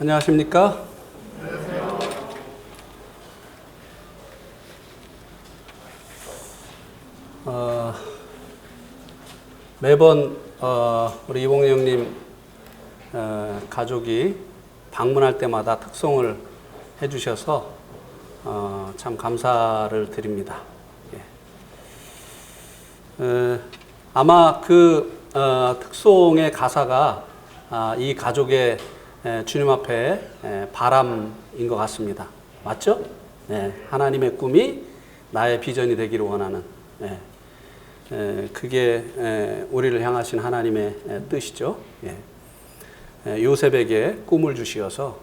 안녕하십니까? 매번 우리 이봉래 형님 가족이 방문할 때마다 특송을 해주셔서 참 감사를 드립니다. 아마 그 특송의 가사가 이 가족의 주님 앞에 바람인 것 같습니다. 맞죠? 하나님의 꿈이 나의 비전이 되기를 원하는, 그게 우리를 향하신 하나님의 뜻이죠. 요셉에게 꿈을 주시어서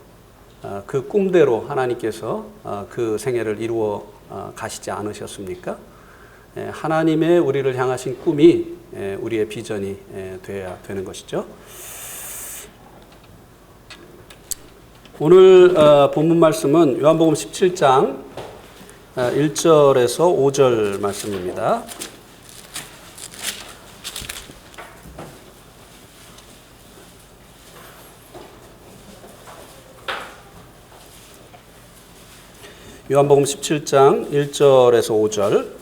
그 꿈대로 하나님께서 그 생애를 이루어 가시지 않으셨습니까? 하나님의 우리를 향하신 꿈이 우리의 비전이 되어야 되는 것이죠. 오늘 본문 말씀은 요한복음 17장 1절에서 5절 말씀입니다. 요한복음 17장 1절에서 5절.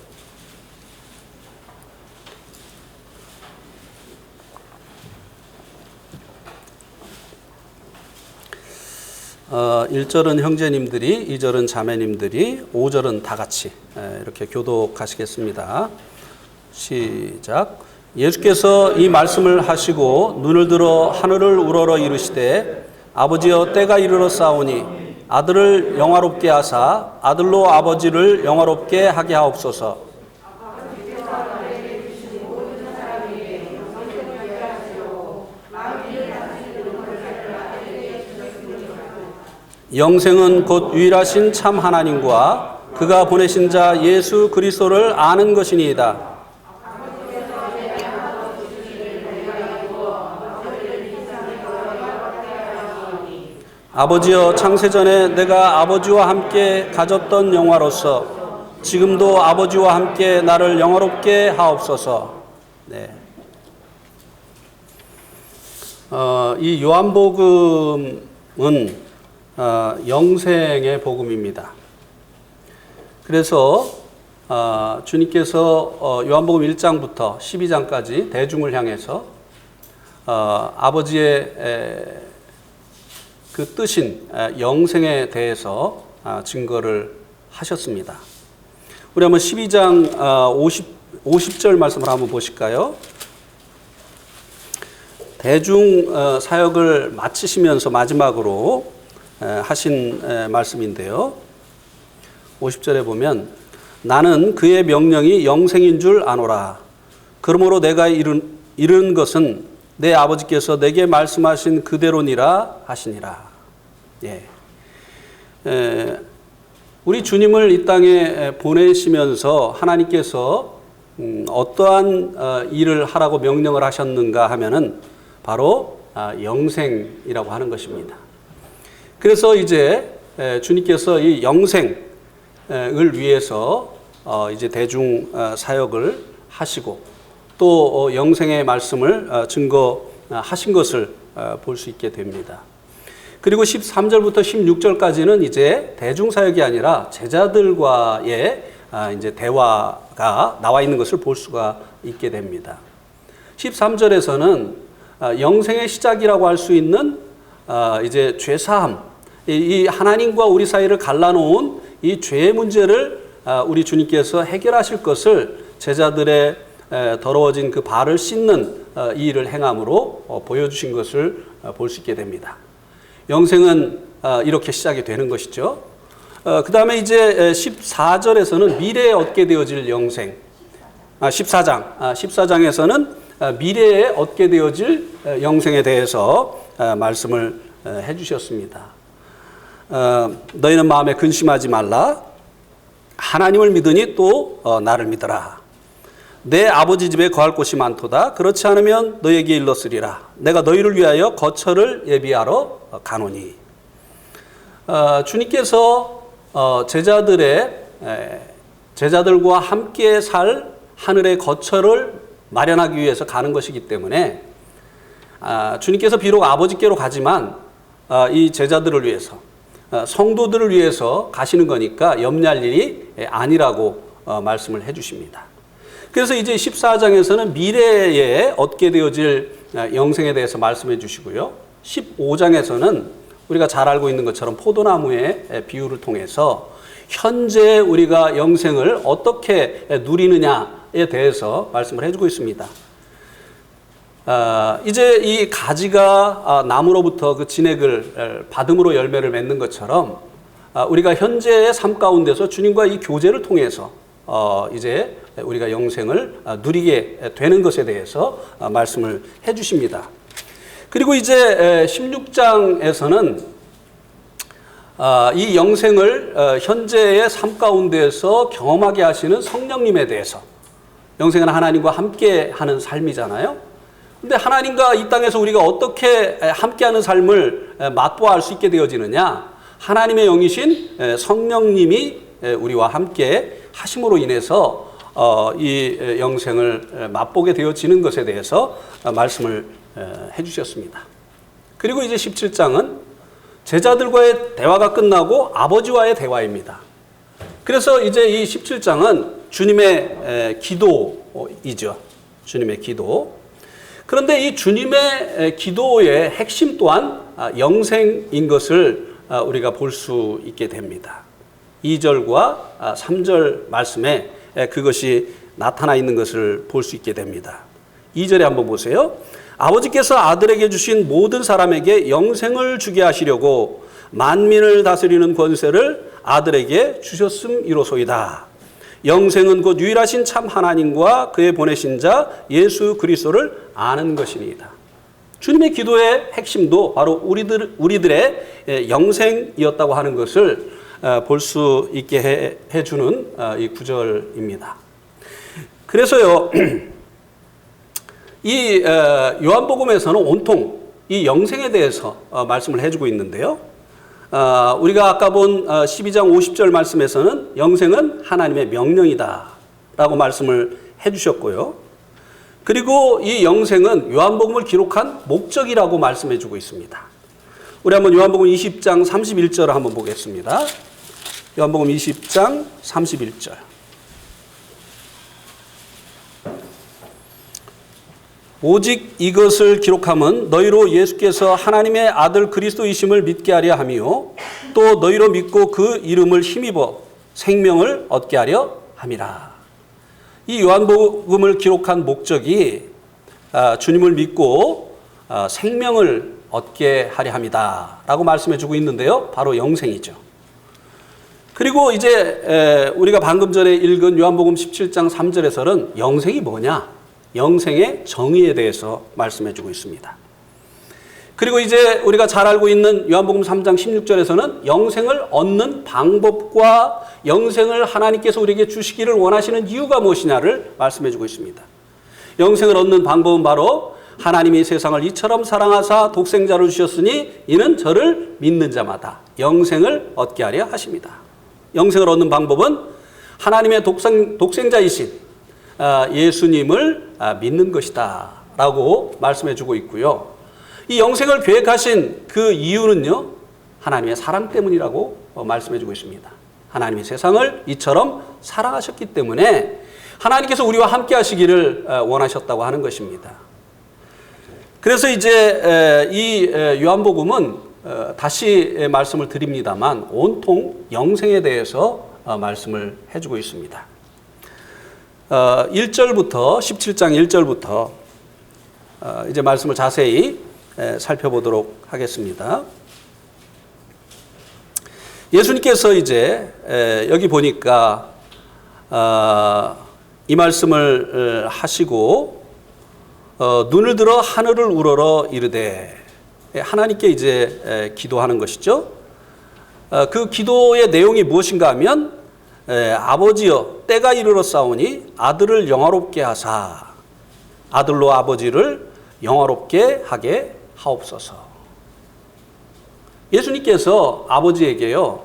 1절은 형제님들이, 2절은 자매님들이, 5절은 다 같이 이렇게 교독하시겠습니다. 시작. 예수께서 이 말씀을 하시고 눈을 들어 하늘을 우러러 이르시되 아버지여 때가 이르러 싸우니 아들을 영화롭게 하사 아들로 아버지를 영화롭게 하게 하옵소서. 영생은 곧 유일하신 참 하나님과 그가 보내신 자 예수 그리스도를 아는 것이니이다. 아버지여 창세전에 내가 아버지와 함께 가졌던 영화로서 지금도 아버지와 함께 나를 영화롭게 하옵소서. 이 요한복음은 영생의 복음입니다. 그래서 주님께서 요한복음 1장부터 12장까지 대중을 향해서 아버지의 그 뜻인 영생에 대해서 증거를 하셨습니다. 우리 한번 12장 50절 말씀을 한번 보실까요? 대중 사역을 마치시면서 마지막으로 하신 말씀인데요. 50절에 보면 나는 그의 명령이 영생인 줄 아노라. 그러므로 내가 이른 것은 내 아버지께서 내게 말씀하신 그대로니라 하시니라. 우리 주님을 이 땅에 보내시면서 하나님께서 어떠한 일을 하라고 명령을 하셨는가 하면은 바로 영생이라고 하는 것입니다. 그래서 이제 주님께서 이 영생을 위해서 이제 대중 사역을 하시고 또 영생의 말씀을 증거하신 것을 볼 수 있게 됩니다. 그리고 13절부터 16절까지는 이제 대중 사역이 아니라 제자들과의 이제 대화가 나와 있는 것을 볼 수가 있게 됩니다. 13절에서는 영생의 시작이라고 할 수 있는 이제 죄사함, 이 하나님과 우리 사이를 갈라놓은 이 죄의 문제를 우리 주님께서 해결하실 것을 제자들의 더러워진 그 발을 씻는 이 일을 행함으로 보여주신 것을 볼 수 있게 됩니다. 영생은 이렇게 시작이 되는 것이죠. 그 다음에 이제 14절에서는 미래에 얻게 되어질 영생, 14장에서는 미래에 얻게 되어질 영생에 대해서 말씀을 해주셨습니다. 너희는 마음에 근심하지 말라. 하나님을 믿으니 또 나를 믿어라. 내 아버지 집에 거할 곳이 많도다. 그렇지 않으면 너에게 일렀으리라. 내가 너희를 위하여 거처를 예비하러 가노니. 주님께서 제자들과 함께 살 하늘의 거처를 마련하기 위해서 가는 것이기 때문에 주님께서 비록 아버지께로 가지만 이 제자들을 위해서, 성도들을 위해서 가시는 거니까 염려할 일이 아니라고 말씀을 해 주십니다. 그래서 이제 14장에서는 미래에 얻게 되어질 영생에 대해서 말씀해 주시고요. 15장에서는 우리가 잘 알고 있는 것처럼 포도나무의 비유를 통해서 현재 우리가 영생을 어떻게 누리느냐에 대해서 말씀을 해주고 있습니다. 이제 이 가지가 나무로부터 그 진액을 받음으로 열매를 맺는 것처럼 우리가 현재의 삶 가운데서 주님과 이 교제를 통해서 이제 우리가 영생을 누리게 되는 것에 대해서 말씀을 해주십니다. 그리고 이제 16장에서는 이 영생을 현재의 삶 가운데서 경험하게 하시는 성령님에 대해서, 영생은 하나님과 함께하는 삶이잖아요. 근데 하나님과 이 땅에서 우리가 어떻게 함께하는 삶을 맛보아 알 수 있게 되어지느냐? 하나님의 영이신 성령님이 우리와 함께 하심으로 인해서 이 영생을 맛보게 되어지는 것에 대해서 말씀을 해주셨습니다. 그리고 이제 17장은 제자들과의 대화가 끝나고 아버지와의 대화입니다. 그래서 이제 이 17장은 주님의 기도이죠. 주님의 기도. 그런데 이 주님의 기도의 핵심 또한 영생인 것을 우리가 볼 수 있게 됩니다. 2절과 3절 말씀에 그것이 나타나 있는 것을 볼 수 있게 됩니다. 2절에 한번 보세요. 아버지께서 아들에게 주신 모든 사람에게 영생을 주게 하시려고 만민을 다스리는 권세를 아들에게 주셨음이로소이다. 영생은 곧 유일하신 참 하나님과 그의 보내신 자 예수 그리스도를 아는 것이니이다. 주님의 기도의 핵심도 바로 우리들의 영생이었다고 하는 것을 볼 수 있게 해주는 이 구절입니다. 그래서요, 이 요한복음에서는 온통 이 영생에 대해서 말씀을 해주고 있는데요. 우리가 아까 본 12장 50절 말씀에서는 영생은 하나님의 명령이다 라고 말씀을 해주셨고요. 그리고 이 영생은 요한복음을 기록한 목적이라고 말씀해주고 있습니다. 우리 한번 요한복음 20장 31절을 한번 보겠습니다. 요한복음 20장 31절. 오직 이것을 기록함은 너희로 예수께서 하나님의 아들 그리스도이심을 믿게 하려 함이요 또 너희로 믿고 그 이름을 힘입어 생명을 얻게 하려 함이라. 이 요한복음을 기록한 목적이 주님을 믿고 생명을 얻게 하려 함이다 라고 말씀해 주고 있는데요. 바로 영생이죠. 그리고 이제 우리가 방금 전에 읽은 요한복음 17장 3절에서는 영생이 뭐냐? 영생의 정의에 대해서 말씀해 주고 있습니다. 그리고 이제 우리가 잘 알고 있는 요한복음 3장 16절에서는 영생을 얻는 방법과 영생을 하나님께서 우리에게 주시기를 원하시는 이유가 무엇이냐를 말씀해 주고 있습니다. 영생을 얻는 방법은 바로 하나님이 세상을 이처럼 사랑하사 독생자를 주셨으니 이는 저를 믿는 자마다 영생을 얻게 하려 하십니다. 영생을 얻는 방법은 하나님의 독생자이신 예수님을 믿는 것이다 라고 말씀해 주고 있고요. 이 영생을 계획하신 그 이유는요, 하나님의 사랑 때문이라고 말씀해 주고 있습니다. 하나님이 세상을 이처럼 사랑하셨기 때문에 하나님께서 우리와 함께 하시기를 원하셨다고 하는 것입니다. 그래서 이제 이 요한복음은 다시 말씀을 드립니다만 온통 영생에 대해서 말씀을 해주고 있습니다. 1절부터 17장 1절부터 이제 말씀을 자세히 살펴보도록 하겠습니다. 예수님께서 이제 여기 보니까 이 말씀을 하시고 눈을 들어 하늘을 우러러 이르되, 하나님께 이제 기도하는 것이죠. 그 기도의 내용이 무엇인가 하면 아버지여 때가 이르러 싸우니 아들을 영화롭게 하사 아들로 아버지를 영화롭게 하게 하옵소서. 예수님께서 아버지에게요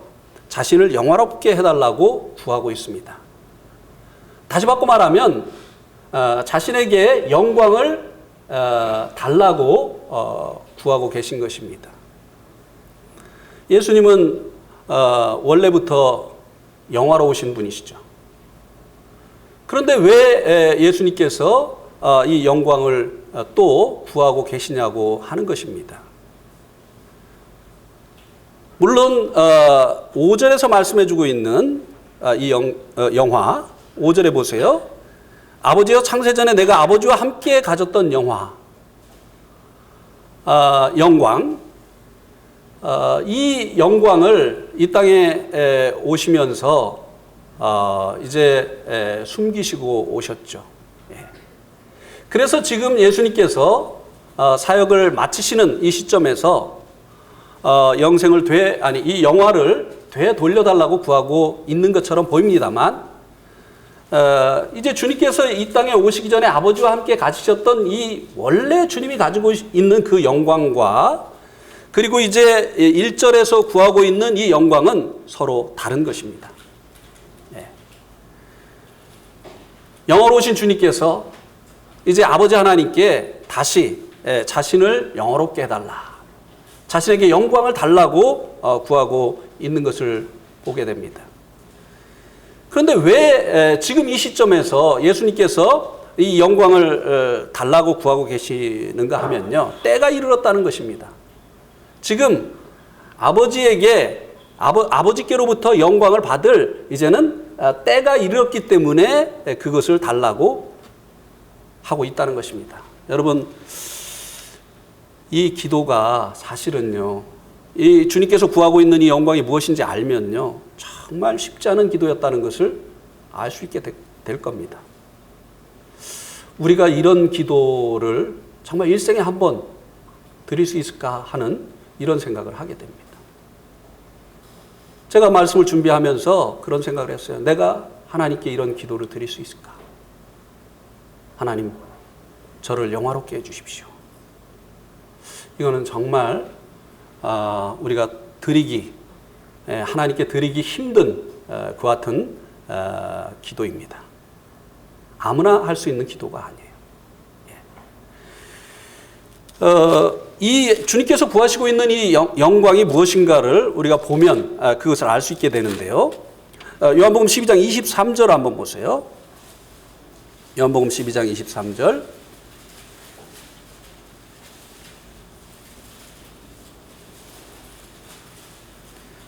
자신을 영화롭게 해달라고 구하고 있습니다. 다시 바꿔 말하면 자신에게 영광을 달라고 구하고 계신 것입니다. 예수님은 원래부터 영화로우신 분이시죠. 그런데 왜 예수님께서 이 영광을 또 구하고 계시냐고 하는 것입니다. 물론 5절에서 말씀해주고 있는 이 영화 5절에 보세요. 아버지여 창세전에 내가 아버지와 함께 가졌던 영광, 이 영광을 이 땅에 오시면서 이제 숨기시고 오셨죠. 그래서 지금 예수님께서 사역을 마치시는 이 시점에서 이 영화를 되돌려달라고 구하고 있는 것처럼 보입니다만, 이제 주님께서 이 땅에 오시기 전에 아버지와 함께 가지셨던 이 원래 주님이 가지고 있는 그 영광과 그리고 이제 1절에서 구하고 있는 이 영광은 서로 다른 것입니다. 영화로우신 주님께서 이제 아버지 하나님께 다시 자신을 영화롭게 해달라, 자신에게 영광을 달라고 구하고 있는 것을 보게 됩니다. 그런데 왜 지금 이 시점에서 예수님께서 이 영광을 달라고 구하고 계시는가 하면요, 때가 이르렀다는 것입니다. 지금 아버지께로부터 영광을 받을 이제는 때가 이르렀기 때문에 그것을 달라고 하고 있다는 것입니다. 여러분, 이 기도가 사실은요, 이 주님께서 구하고 있는 이 영광이 무엇인지 알면요, 정말 쉽지 않은 기도였다는 것을 알 수 있게 될 겁니다. 우리가 이런 기도를 정말 일생에 한 번 드릴 수 있을까 하는 이런 생각을 하게 됩니다. 제가 말씀을 준비하면서 그런 생각을 했어요. 내가 하나님께 이런 기도를 드릴 수 있을까? 하나님, 저를 영화롭게 해주십시오. 이거는 정말 우리가 하나님께 드리기 힘든 그 같은 기도입니다. 아무나 할 수 있는 기도가 아니에요. 이 주님께서 구하시고 있는 이 영광이 무엇인가를 우리가 보면 그것을 알 수 있게 되는데요. 요한복음 12장 23절 한번 보세요. 요한복음 12장 23절.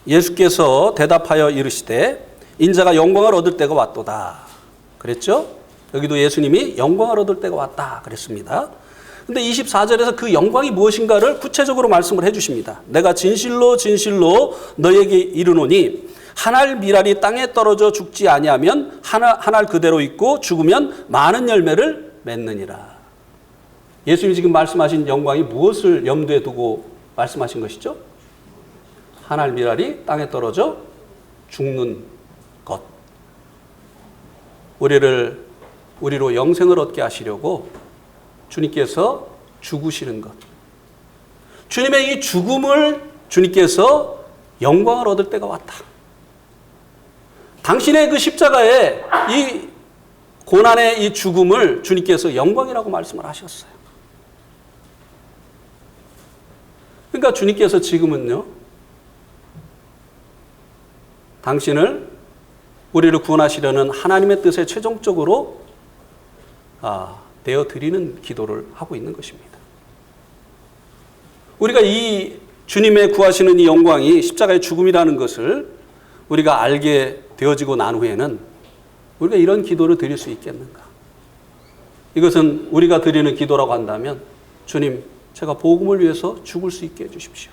예수께서 대답하여 이르시되 인자가 영광을 얻을 때가 왔도다. 그랬죠? 여기도 예수님이 영광을 얻을 때가 왔다 그랬습니다. 근데 24절에서 그 영광이 무엇인가를 구체적으로 말씀을 해주십니다. 내가 진실로 진실로 너에게 이르노니 한 알 미랄이 땅에 떨어져 죽지 아니하면 한 알 그대로 있고 죽으면 많은 열매를 맺느니라. 예수님이 지금 말씀하신 영광이 무엇을 염두에 두고 말씀하신 것이죠? 한 알 미랄이 땅에 떨어져 죽는 것. 우리로 영생을 얻게 하시려고 주님께서 죽으시는 것. 주님의 이 죽음을 주님께서 영광을 얻을 때가 왔다. 당신의 그 십자가의 이 고난의 이 죽음을 주님께서 영광이라고 말씀을 하셨어요. 그러니까 주님께서 지금은요, 당신을, 우리를 구원하시려는 하나님의 뜻에 최종적으로 내어드리는 기도를 하고 있는 것입니다. 우리가 이 주님의 구하시는 이 영광이 십자가의 죽음이라는 것을 우리가 알게 되어지고 난 후에는 우리가 이런 기도를 드릴 수 있겠는가? 이것은 우리가 드리는 기도라고 한다면, 주님, 제가 복음을 위해서 죽을 수 있게 해주십시오.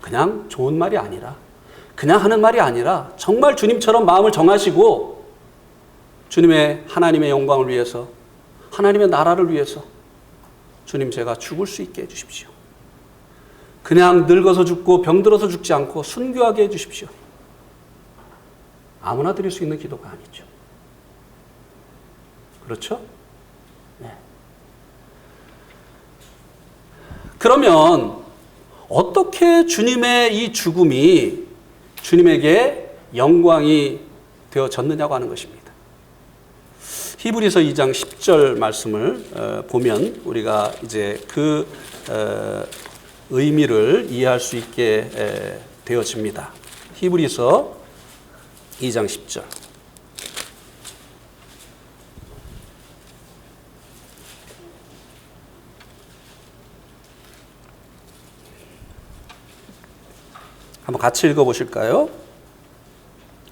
그냥 좋은 말이 아니라, 그냥 하는 말이 아니라 정말 주님처럼 마음을 정하시고 하나님의 영광을 위해서, 하나님의 나라를 위해서 주님, 제가 죽을 수 있게 해주십시오. 그냥 늙어서 죽고 병들어서 죽지 않고 순교하게 해주십시오. 아무나 드릴 수 있는 기도가 아니죠. 그렇죠? 네. 그러면 어떻게 주님의 이 죽음이 주님에게 영광이 되어졌느냐고 하는 것입니다. 히브리서 2장 10절 말씀을 보면 우리가 이제 그 의미를 이해할 수 있게 되어집니다. 히브리서 2장 10절. 한번 같이 읽어보실까요?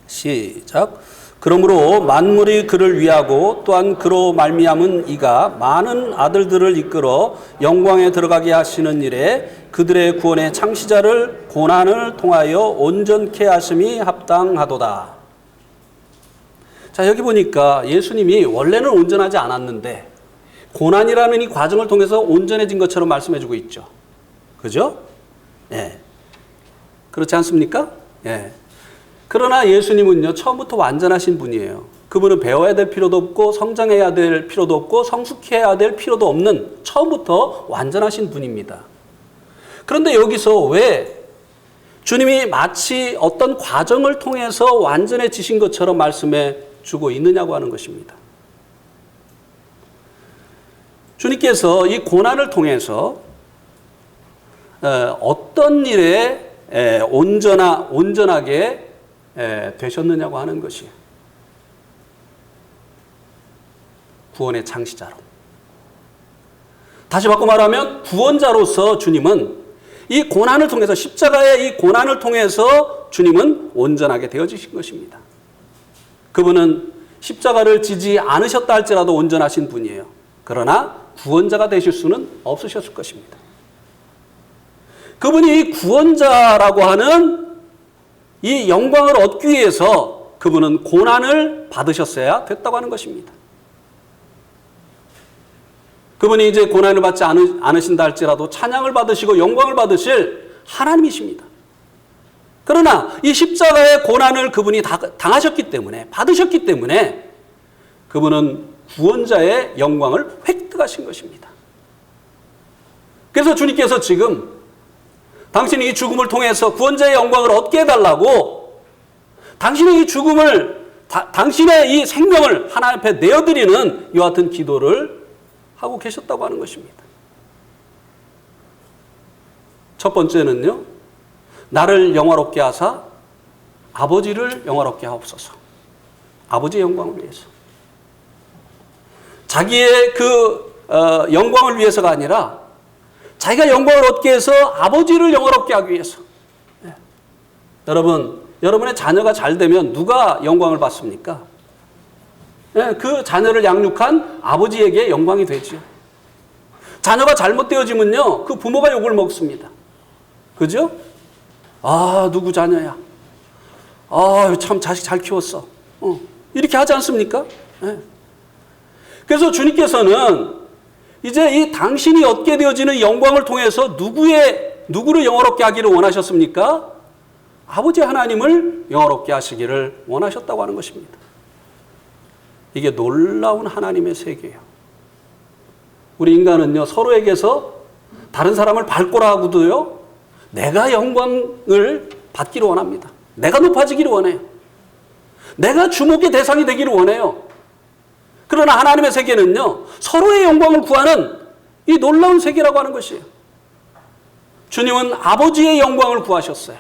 시작. 그러므로 만물이 그를 위하고 또한 그로 말미암은 이가 많은 아들들을 이끌어 영광에 들어가게 하시는 일에 그들의 구원의 창시자를 고난을 통하여 온전케 하심이 합당하도다. 자, 여기 보니까 예수님이 원래는 온전하지 않았는데 고난이라는 이 과정을 통해서 온전해진 것처럼 말씀해주고 있죠. 그죠? 예. 그렇지 않습니까? 예. 그러나 예수님은요, 처음부터 완전하신 분이에요. 그분은 배워야 될 필요도 없고 성장해야 될 필요도 없고 성숙해야 될 필요도 없는 처음부터 완전하신 분입니다. 그런데 여기서 왜 주님이 마치 어떤 과정을 통해서 완전해지신 것처럼 말씀해 주고 있느냐고 하는 것입니다. 주님께서 이 고난을 통해서 어떤 일에 온전하게 되셨느냐고 하는 것이에요. 구원의 창시자로. 다시 바꿔 말하면 구원자로서 주님은 이 고난을 통해서, 십자가의 이 고난을 통해서 주님은 온전하게 되어지신 것입니다. 그분은 십자가를 지지 않으셨다 할지라도 온전하신 분이에요. 그러나 구원자가 되실 수는 없으셨을 것입니다. 그분이 이 구원자라고 하는 이 영광을 얻기 위해서 그분은 고난을 받으셨어야 됐다고 하는 것입니다. 그분이 이제 고난을 받지 않으신다 할지라도 찬양을 받으시고 영광을 받으실 하나님이십니다. 그러나 이 십자가의 고난을 그분이 당하셨기 때문에, 받으셨기 때문에 그분은 구원자의 영광을 획득하신 것입니다. 그래서 주님께서 지금 당신이 이 죽음을 통해서 구원자의 영광을 얻게 해달라고 당신의 이 죽음을, 당신의 이 생명을 하나님 앞에 내어드리는 이와 같은 기도를 하고 계셨다고 하는 것입니다. 첫 번째는요, 나를 영화롭게 하사 아버지를 영화롭게 하옵소서. 아버지의 영광을 위해서. 자기의 영광을 위해서가 아니라 자기가 영광을 얻게 해서 아버지를 영화롭게 하기 위해서. 네. 여러분의 자녀가 잘 되면 누가 영광을 받습니까? 네, 그 자녀를 양육한 아버지에게 영광이 되죠. 자녀가 잘못되어지면요, 그 부모가 욕을 먹습니다. 그죠? 아, 누구 자녀야? 아, 참 자식 잘 키웠어. 이렇게 하지 않습니까? 네. 그래서 주님께서는 이제 이 당신이 얻게 되어지는 영광을 통해서 누구를 영화롭게 하기를 원하셨습니까? 아버지 하나님을 영화롭게 하시기를 원하셨다고 하는 것입니다. 이게 놀라운 하나님의 세계예요. 우리 인간은요, 서로에게서 다른 사람을 밟고라 하고도요, 내가 영광을 받기를 원합니다. 내가 높아지기를 원해요. 내가 주목의 대상이 되기를 원해요. 그러나 하나님의 세계는요, 서로의 영광을 구하는 이 놀라운 세계라고 하는 것이에요. 주님은 아버지의 영광을 구하셨어요.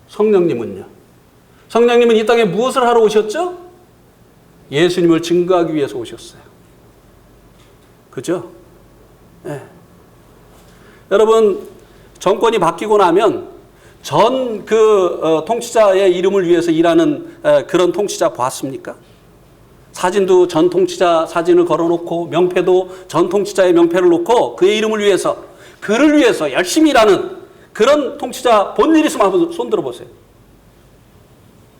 성령님은요? 성령님은 이 땅에 무엇을 하러 오셨죠? 예수님을 증거하기 위해서 오셨어요. 그죠? 네. 여러분, 정권이 바뀌고 나면 전 통치자의 이름을 위해서 일하는 그런 통치자 보았습니까? 사진도 전 통치자 사진을 걸어놓고 명패도 전 통치자의 명패를 놓고 그의 이름을 위해서, 그를 위해서 열심히 일하는 그런 통치자 본 일 있으면 한번 손 들어보세요.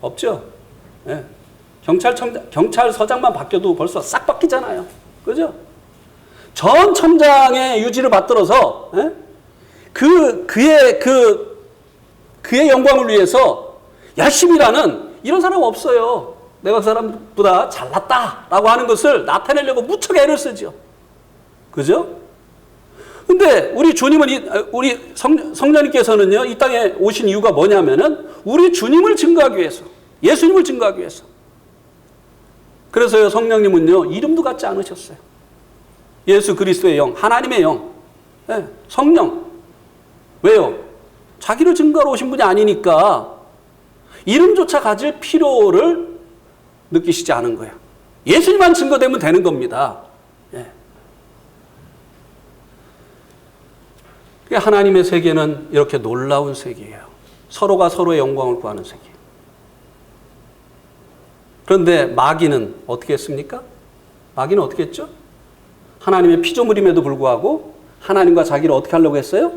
없죠? 네. 경찰서장만 바뀌어도 벌써 싹 바뀌잖아요. 그죠? 전 첨장의 유지를 받들어서 그의 영광을 위해서 열심히 일하는 이런 사람 없어요. 내가 그 사람보다 잘났다라고 하는 것을 나타내려고 무척 애를 쓰죠. 그죠? 근데 우리 주님은, 우리 성령님께서는요, 이 땅에 오신 이유가 뭐냐면은 우리 주님을 증거하기 위해서, 예수님을 증거하기 위해서. 그래서요, 성령님은요, 이름도 갖지 않으셨어요. 예수 그리스도의 영, 하나님의 영. 예, 성령. 왜요? 자기를 증거하러 오신 분이 아니니까 이름조차 가질 필요를 느끼시지 않은 거예요. 예수님만 증거되면 되는 겁니다. 예. 하나님의 세계는 이렇게 놀라운 세계예요. 서로가 서로의 영광을 구하는 세계. 그런데 마귀는 어떻게 했습니까? 마귀는 어떻게 했죠? 하나님의 피조물임에도 불구하고 하나님과 자기를 어떻게 하려고 했어요?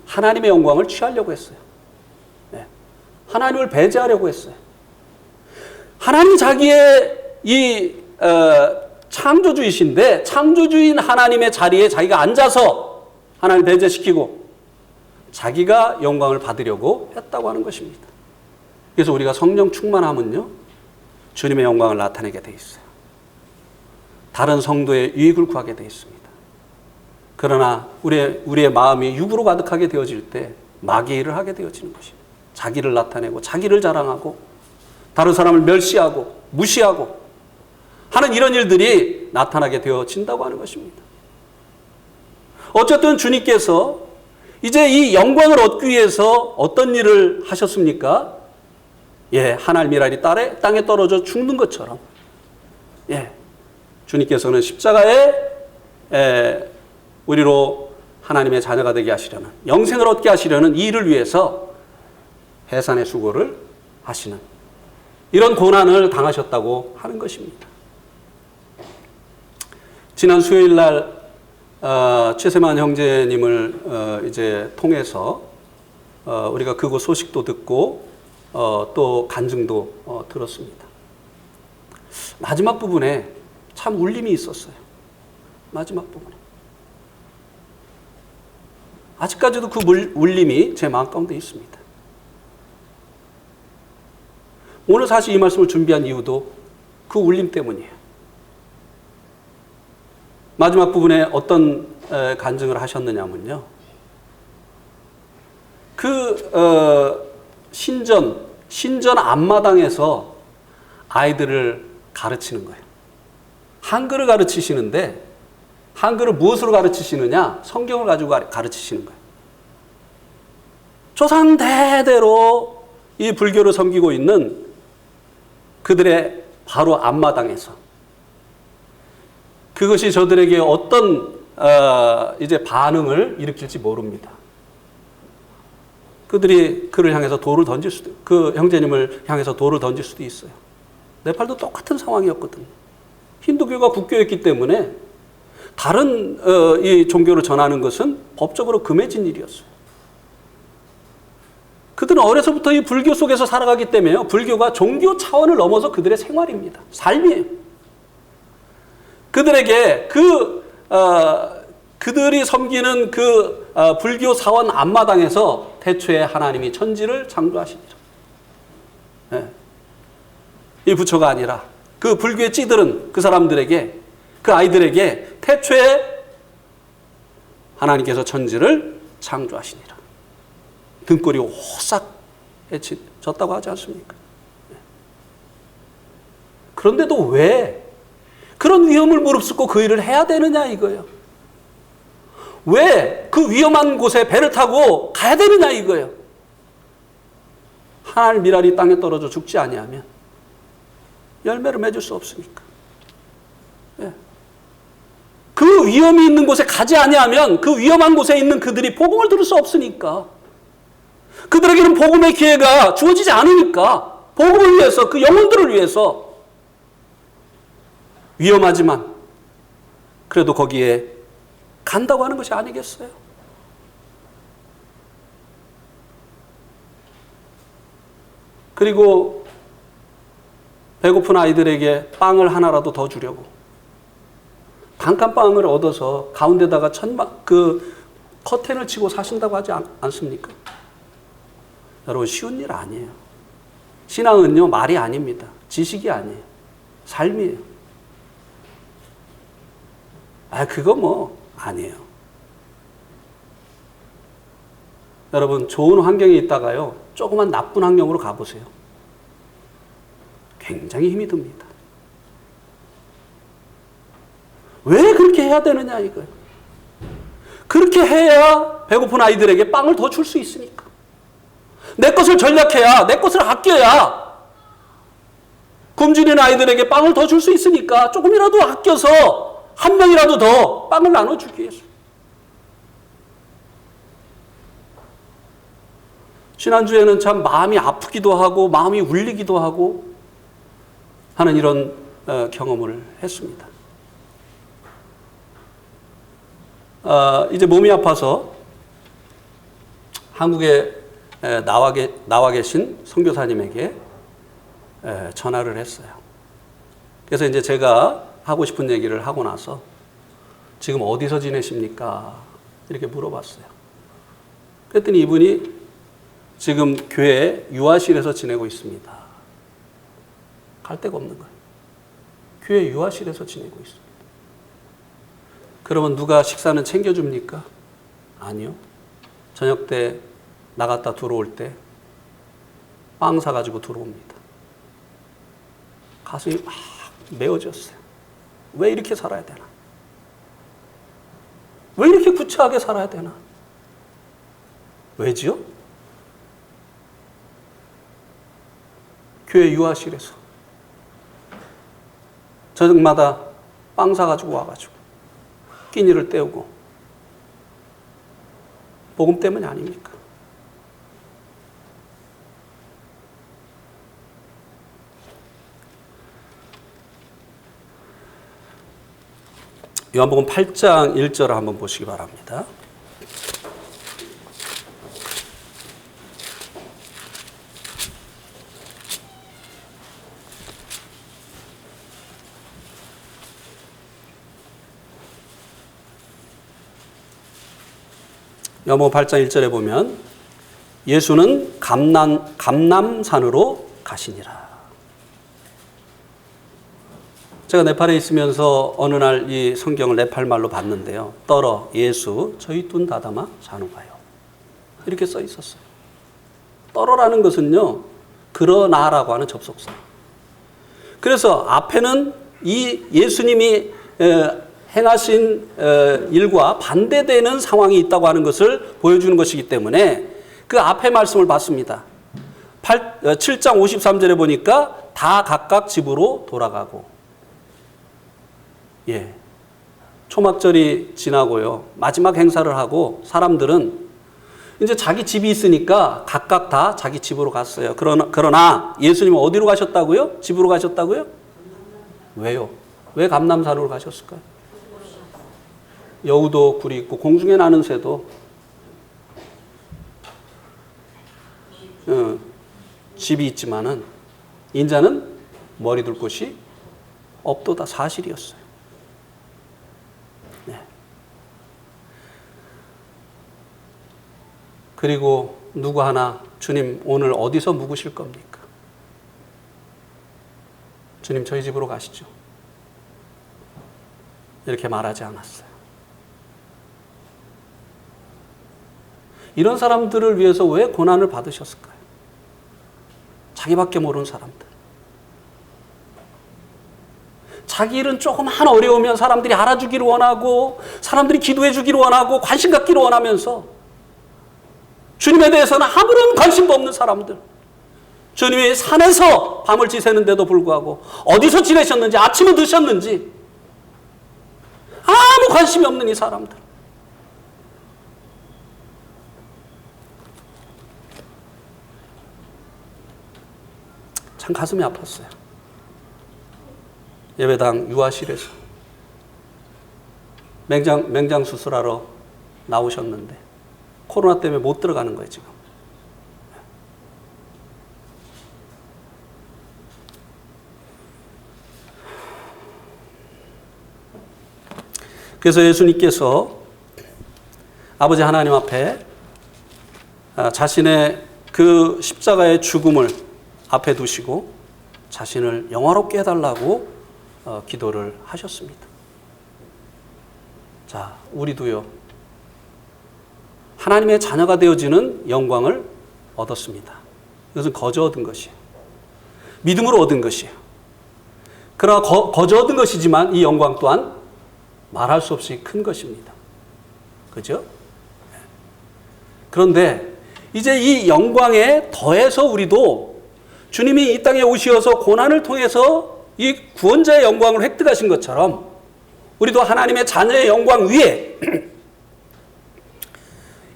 하나님의 영광을 취하려고 했어요. 네. 하나님을 배제하려고 했어요. 하나님이 자기의 창조주이신데 창조주인 하나님의 자리에 자기가 앉아서 하나님을 배제시키고 자기가 영광을 받으려고 했다고 하는 것입니다. 그래서 우리가 성령 충만하면요, 주님의 영광을 나타내게 돼 있어요. 다른 성도의 유익을 구하게 돼 있습니다. 그러나 우리의 마음이 육으로 가득하게 되어질 때 마귀의 일을 하게 되어지는 것입니다. 자기를 나타내고 자기를 자랑하고 다른 사람을 멸시하고 무시하고 하는 이런 일들이 나타나게 되어진다고 하는 것입니다. 어쨌든 주님께서 이제 이 영광을 얻기 위해서 어떤 일을 하셨습니까? 예, 하나님의 아들이 땅에 떨어져 죽는 것처럼, 예, 주님께서는 십자가에 우리로 하나님의 자녀가 되게 하시려는, 영생을 얻게 하시려는 이 일을 위해서 해산의 수고를 하시는 이런 고난을 당하셨다고 하는 것입니다. 지난 수요일 날 최세만 형제님을 이제 통해서 우리가 그곳 소식도 듣고 또 간증도 들었습니다. 마지막 부분에 참 울림이 있었어요. 마지막 부분에. 아직까지도 그 울림이 제 마음 가운데 있습니다. 오늘 사실 이 말씀을 준비한 이유도 그 울림 때문이에요. 마지막 부분에 어떤 간증을 하셨느냐면요. 신전 앞마당에서 아이들을 가르치는 거예요. 한글을 가르치시는데, 한글을 무엇으로 가르치시느냐? 성경을 가지고 가르치시는 거예요. 조상 대대로 이 불교를 섬기고 있는 그들의 바로 앞마당에서 그것이 저들에게 어떤 이제 반응을 일으킬지 모릅니다. 그들이 그를 향해서 돌을 던질 수도, 그 형제님을 향해서 돌을 던질 수도 있어요. 네팔도 똑같은 상황이었거든요. 힌두교가 국교였기 때문에 다른 이 종교를 전하는 것은 법적으로 금해진 일이었어요. 그들은 어려서부터 이 불교 속에서 살아가기 때문에요. 불교가 종교 차원을 넘어서 그들의 생활입니다. 삶이에요. 그들에게 그들이 섬기는 그 불교 사원 앞마당에서 태초에 하나님이 천지를 창조하시니라. 네. 이 부처가 아니라 그 불교에 찌들은 그 사람들에게, 그 아이들에게 태초에 하나님께서 천지를 창조하시니라. 등골이 오싹해졌다고 하지 않습니까? 네. 그런데도 왜 그런 위험을 무릅쓰고 그 일을 해야 되느냐 이거예요. 왜 그 위험한 곳에 배를 타고 가야 되느냐 이거예요. 하늘 미랄이 땅에 떨어져 죽지 아니하면 열매를 맺을 수 없으니까. 예. 그 위험이 있는 곳에 가지 아니하면 그 위험한 곳에 있는 그들이 복음을 들을 수 없으니까. 그들에게는 복음의 기회가 주어지지 않으니까 복음을 위해서, 그 영혼들을 위해서 위험하지만 그래도 거기에 간다고 하는 것이 아니겠어요? 그리고 배고픈 아이들에게 빵을 하나라도 더 주려고 단칸빵을 얻어서 가운데다가 그 커튼을 치고 사신다고 하지 않습니까? 여러분, 쉬운 일 아니에요. 신앙은요, 말이 아닙니다. 지식이 아니에요. 삶이에요. 그거 뭐 아니에요. 여러분, 좋은 환경에 있다가요, 조그만 나쁜 환경으로 가보세요. 굉장히 힘이 듭니다. 왜 그렇게 해야 되느냐 이거예요. 그렇게 해야 배고픈 아이들에게 빵을 더 줄 수 있으니까. 내 것을 전략해야, 내 것을 아껴야 굶주린 아이들에게 빵을 더 줄 수 있으니까 조금이라도 아껴서 한 명이라도 더 빵을 나눠주기 위해서. 지난주에는 참 마음이 아프기도 하고 마음이 울리기도 하고 하는 이런 경험을 했습니다. 이제 몸이 아파서 한국에 나와 계신 선교사님에게 전화를 했어요. 그래서 이제 제가 하고 싶은 얘기를 하고 나서 지금 어디서 지내십니까? 이렇게 물어봤어요. 그랬더니 이분이 지금 교회 유아실에서 지내고 있습니다. 갈 데가 없는 거예요. 교회 유아실에서 지내고 있습니다. 그러면 누가 식사는 챙겨줍니까? 아니요. 저녁 때 나갔다 들어올 때 빵 사가지고 들어옵니다. 가슴이 막 메어졌어요. 왜 이렇게 살아야 되나? 왜 이렇게 구차하게 살아야 되나? 왜지요? 교회 유아실에서 저녁마다 빵 사가지고 와가지고 끼니를 때우고 복음 때문이 아닙니까? 요한복음 8장 1절을 한번 보시기 바랍니다. 요한복음 8장 1절에 보면 예수는 감람산으로 가시니라. 제가 네팔에 있으면서 어느 날 이 성경을 네팔 말로 봤는데요. 떨어 예수 저희 둔 다다마 자누가요. 이렇게 써 있었어요. 떨어라는 것은요. 그러나라고 하는 접속사. 그래서 앞에는 이 예수님이 행하신 일과 반대되는 상황이 있다고 하는 것을 보여주는 것이기 때문에 그 앞에 말씀을 봤습니다. 7장 53절에 보니까 다 각각 집으로 돌아가고 초막절이 지나고요. 마지막 행사를 하고 사람들은 이제 자기 집이 있으니까 각각 다 자기 집으로 갔어요. 그러나 예수님은 어디로 가셨다고요? 집으로 가셨다고요? 왜요? 왜 감람산으로 가셨을까요? 여우도 굴이 있고 공중에 나는 새도 집이 있지만은 인자는 머리 둘 곳이 없도다 사실이었어요. 네. 그리고 누구 하나 주님 오늘 어디서 묵으실 겁니까? 주님 저희 집으로 가시죠. 이렇게 말하지 않았어요. 이런 사람들을 위해서 왜 고난을 받으셨을까요? 자기밖에 모르는 사람들. 자기 일은 조그만 어려우면 사람들이 알아주기를 원하고 사람들이 기도해 주기를 원하고 관심 갖기를 원하면서 주님에 대해서는 아무런 관심도 없는 사람들. 주님이 산에서 밤을 지새는데도 불구하고 어디서 지내셨는지 아침은 드셨는지 아무 관심이 없는 이 사람들. 참 가슴이 아팠어요. 예배당 유아실에서 맹장 수술하러 나오셨는데 코로나 때문에 못 들어가는 거예요, 지금. 그래서 예수님께서 아버지 하나님 앞에 자신의 그 십자가의 죽음을 앞에 두시고 자신을 영화롭게 해달라고 기도를 하셨습니다. 자, 우리도요. 하나님의 자녀가 되어지는 영광을 얻었습니다. 이것은 거저 얻은 것이에요. 믿음으로 얻은 것이에요. 그러나 거저 얻은 것이지만 이 영광 또한 말할 수 없이 큰 것입니다. 그죠? 그런데 이제 이 영광에 더해서 우리도 주님이 이 땅에 오시어서 고난을 통해서 이 구원자의 영광을 획득하신 것처럼 우리도 하나님의 자녀의 영광 위에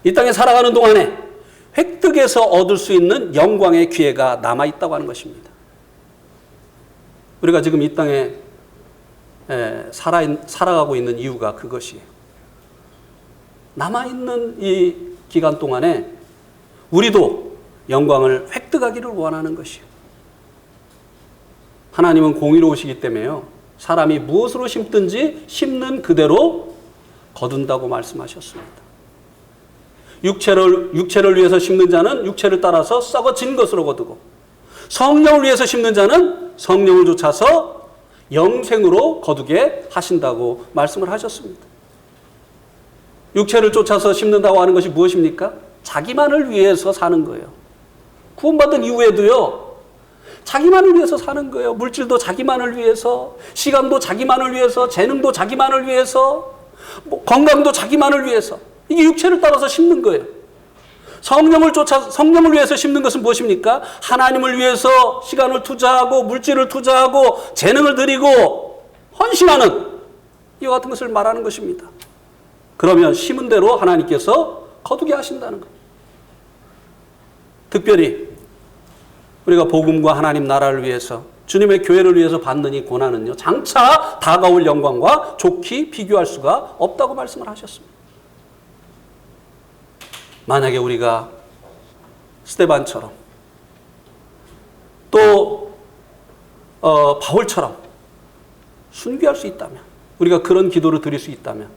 이 땅에 살아가는 동안에 획득해서 얻을 수 있는 영광의 기회가 남아있다고 하는 것입니다. 우리가 지금 이 땅에 살아가고 있는 이유가 그것이에요. 남아있는 이 기간 동안에 우리도 영광을 획득하기를 원하는 것이에요. 하나님은 공의로우시기 때문에요. 사람이 무엇으로 심든지 심는 그대로 거둔다고 말씀하셨습니다. 육체를 위해서 심는 자는 육체를 따라서 썩어진 것으로 거두고 성령을 위해서 심는 자는 성령을 쫓아서 영생으로 거두게 하신다고 말씀을 하셨습니다. 육체를 쫓아서 심는다고 하는 것이 무엇입니까? 자기만을 위해서 사는 거예요. 구원받은 이후에도요, 자기만을 위해서 사는 거예요. 물질도 자기만을 위해서, 시간도 자기만을 위해서, 재능도 자기만을 위해서, 건강도 자기만을 위해서. 이게 육체를 따라서 심는 거예요. 성령을 위해서 심는 것은 무엇입니까? 하나님을 위해서 시간을 투자하고, 물질을 투자하고, 재능을 들이고, 헌신하는 이와 같은 것을 말하는 것입니다. 그러면 심은 대로 하나님께서 거두게 하신다는 거예요. 특별히 우리가 복음과 하나님 나라를 위해서 주님의 교회를 위해서 받는 이 고난은요, 장차 다가올 영광과 좋게 비교할 수가 없다고 말씀을 하셨습니다. 만약에 우리가 스데반처럼 또 바울처럼 순교할 수 있다면, 우리가 그런 기도를 드릴 수 있다면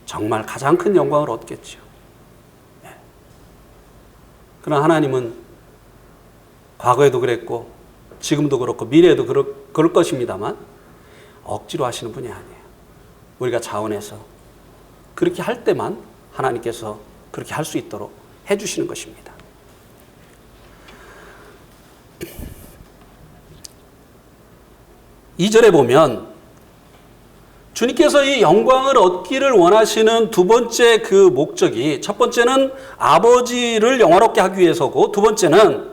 정말 가장 큰 영광을 얻겠죠. 네. 그러나 하나님은 과거에도 그랬고 지금도 그렇고 미래에도 그럴 것입니다만 억지로 하시는 분이 아니에요. 우리가 자원해서 그렇게 할 때만 하나님께서 그렇게 할 수 있도록 해주시는 것입니다. 이 절에 보면 주님께서 이 영광을 얻기를 원하시는 두 번째 그 목적이, 첫 번째는 아버지를 영화롭게 하기 위해서고, 두 번째는